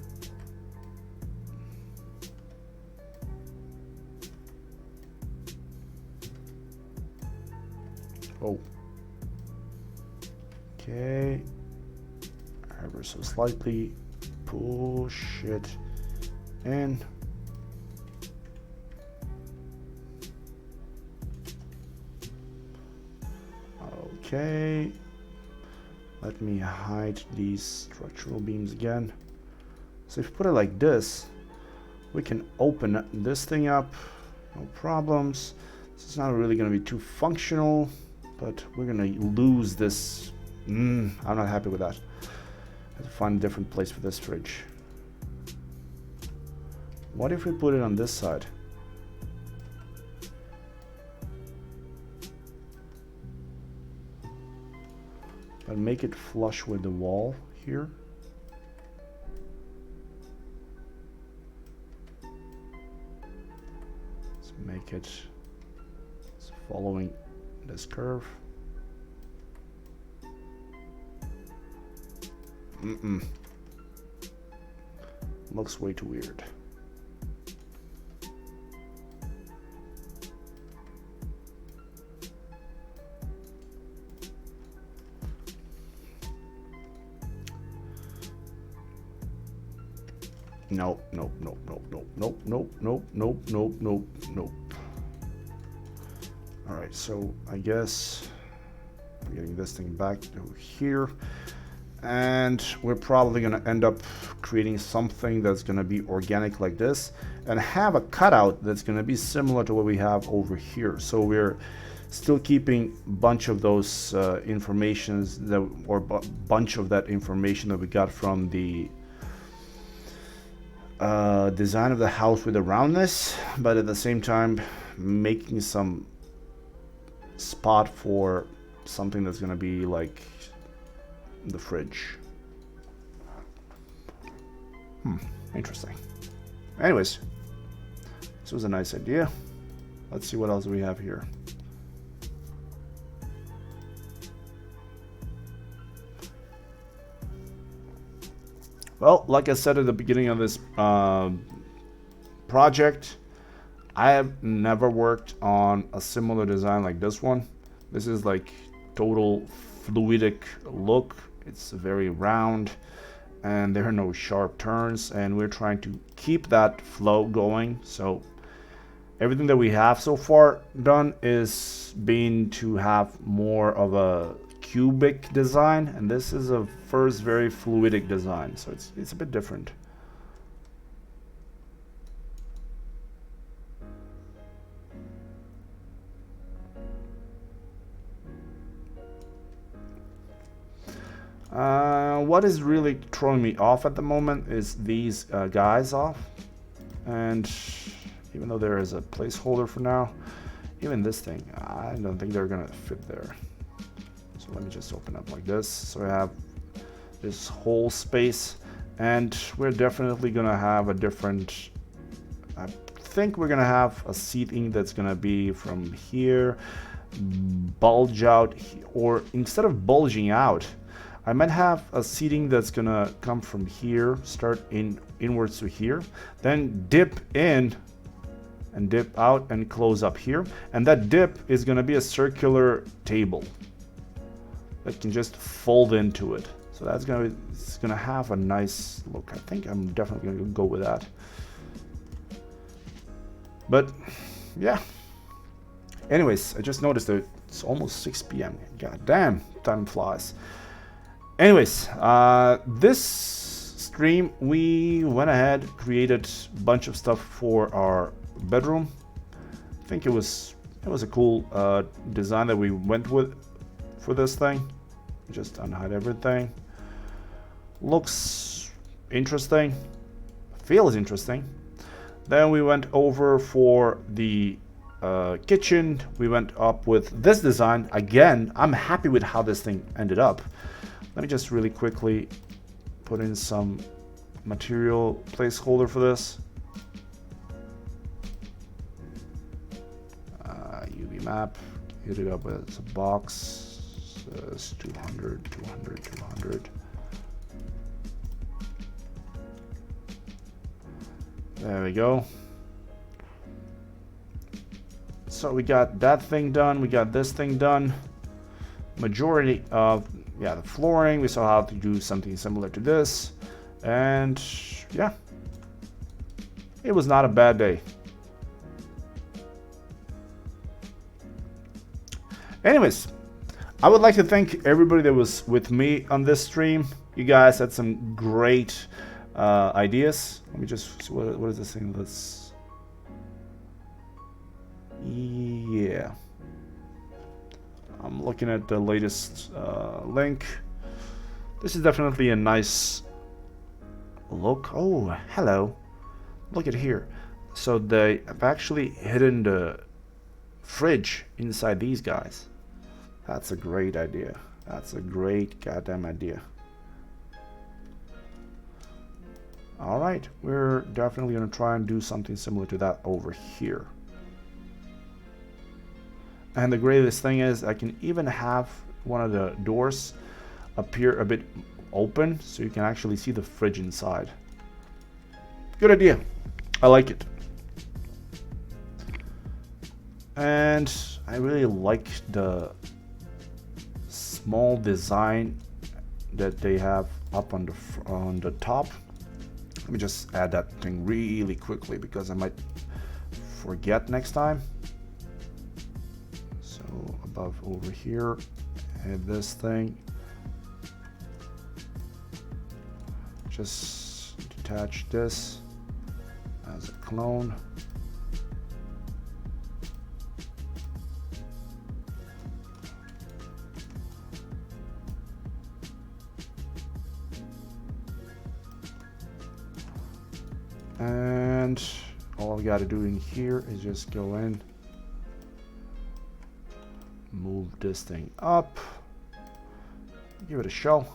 Oh. Okay. Ever so slightly push it in. Okay. Let me hide these structural beams again. So if you put it like this, we can open this thing up, no problems. This is not really going to be too functional, but we're going to lose this. I'm not happy with that. I have to find a different place for this fridge. What if we put it on this side? But make it flush with the wall here. Let's make it following this curve. Looks way too weird. Nope, nope, nope, nope, nope, nope, nope, nope, nope, nope, nope, nope. All right, so I guess I'm getting this thing back to here. And we're probably going to end up creating something that's going to be organic like this and have a cutout that's going to be similar to what we have over here. So we're still keeping a bunch of those informations that, or bunch of that information that we got from the design of the house with the roundness, but at the same time making some spot for something that's going to be like the fridge. Interesting. Anyways, this was a nice idea. Let's see what else we have here. Well, like I said at the beginning of this project, I have never worked on a similar design like this one. This is like total fluidic look. It's very round and there are no sharp turns, and we're trying to keep that flow going. So everything that we have so far done is being to have more of a cubic design, and this is a first very fluidic design, so it's a bit different. What is really throwing me off at the moment is these guys off, and even though there is a placeholder for now, even this thing, I don't think they're gonna fit there. So let me just open up like this, so I have this whole space, and we're definitely gonna have a different, I think we're gonna have a seating that's gonna be from here, bulge out, or instead of bulging out, I might have a seating that's gonna come from here, start inwards to here, then dip in and dip out and close up here, and that dip is gonna be a circular table that can just fold into it. So that's it's gonna have a nice look. I think I'm definitely gonna go with that. But yeah, Anyways, I just noticed that it's almost 6 p.m. God damn, time flies. Anyways, this stream we went ahead, created a bunch of stuff for our bedroom. I think it was a cool design that we went with for this thing. Just unhide everything. Looks interesting. Feels interesting. Then we went over for the kitchen. We went up with this design. Again, I'm happy with how this thing ended up. Let me just really quickly put in some material placeholder for this. UV map. Hit it up as a box. Says 200, 200, 200. There we go. So we got that thing done. We got this thing done. Majority of, yeah, the flooring. We saw how to do something similar to this. And yeah, it was not a bad day. Anyways, I would like to thank everybody that was with me on this stream. You guys had some great ideas. Let me just see, what is this thing? Let's, yeah, I'm looking at the latest link. This is definitely a nice look. Oh, hello, look at here. So they have actually hidden the fridge inside these guys. That's a great idea. That's a great goddamn idea. Alright, we're definitely going to try and do something similar to that over here. And the greatest thing is I can even have one of the doors appear a bit open so you can actually see the fridge inside. Good idea. I like it. And I really like the small design that they have up on the top. Let me just add that thing really quickly because I might forget next time. So above over here, add this thing. Just detach this as a clone. And all we got to do in here is just go in, move this thing up, give it a show.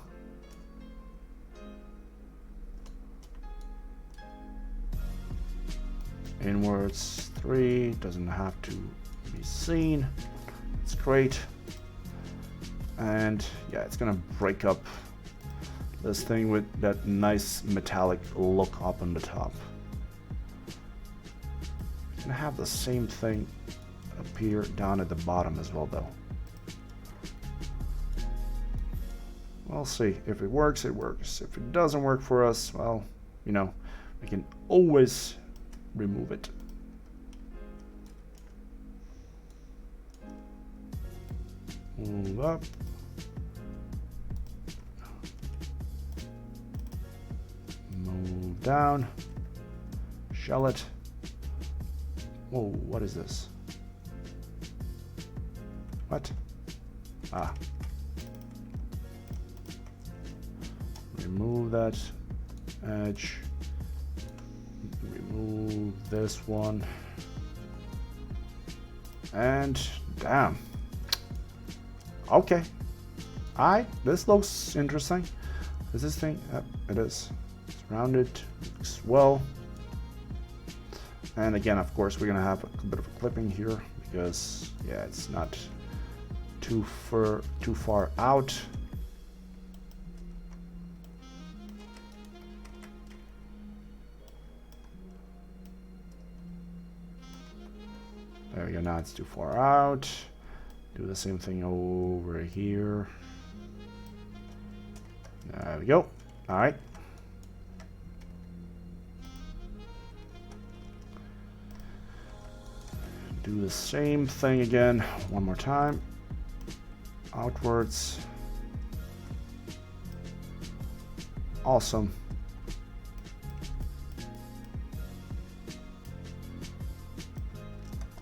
Inwards 3, doesn't have to be seen. It's great. And yeah, it's gonna break up this thing with that nice metallic look up on the top. It's gonna have the same thing appear down at the bottom as well though. We'll see. If it works, it works. If it doesn't work for us, well, you know, we can always remove it. Move up. Move down. Shell it. Whoa, what is this? What? Ah. Remove that edge. Remove this one. And damn. Okay. Alright, this looks interesting. Is this thing? Yep, it is. It's rounded. Looks well. And again, of course, we're gonna have a bit of a clipping here because yeah, it's not too far out. There we go, now it's too far out. Do the same thing over here. There we go. All right. do the same thing again one more time. Outwards. Awesome.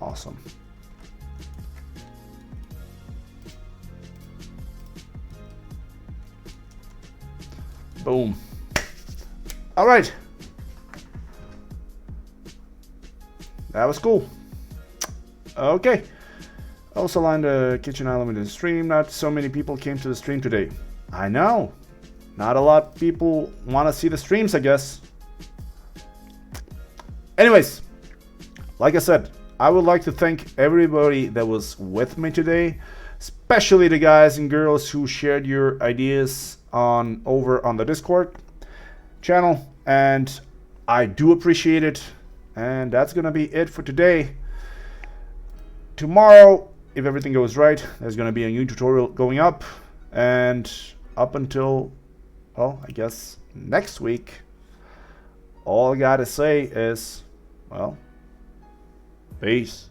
Awesome. Boom. All right. That was cool. Okay. Also aligned the kitchen island with the stream. Not so many people came to the stream today. I know. Not a lot of people want to see the streams, I guess. Anyways, like I said, I would like to thank everybody that was with me today, especially the guys and girls who shared your ideas over on the Discord channel, and I do appreciate it. And that's gonna be it for today. Tomorrow, if everything goes right, there's gonna be a new tutorial going up, and up until, well, I guess next week, all I gotta say is, well, peace.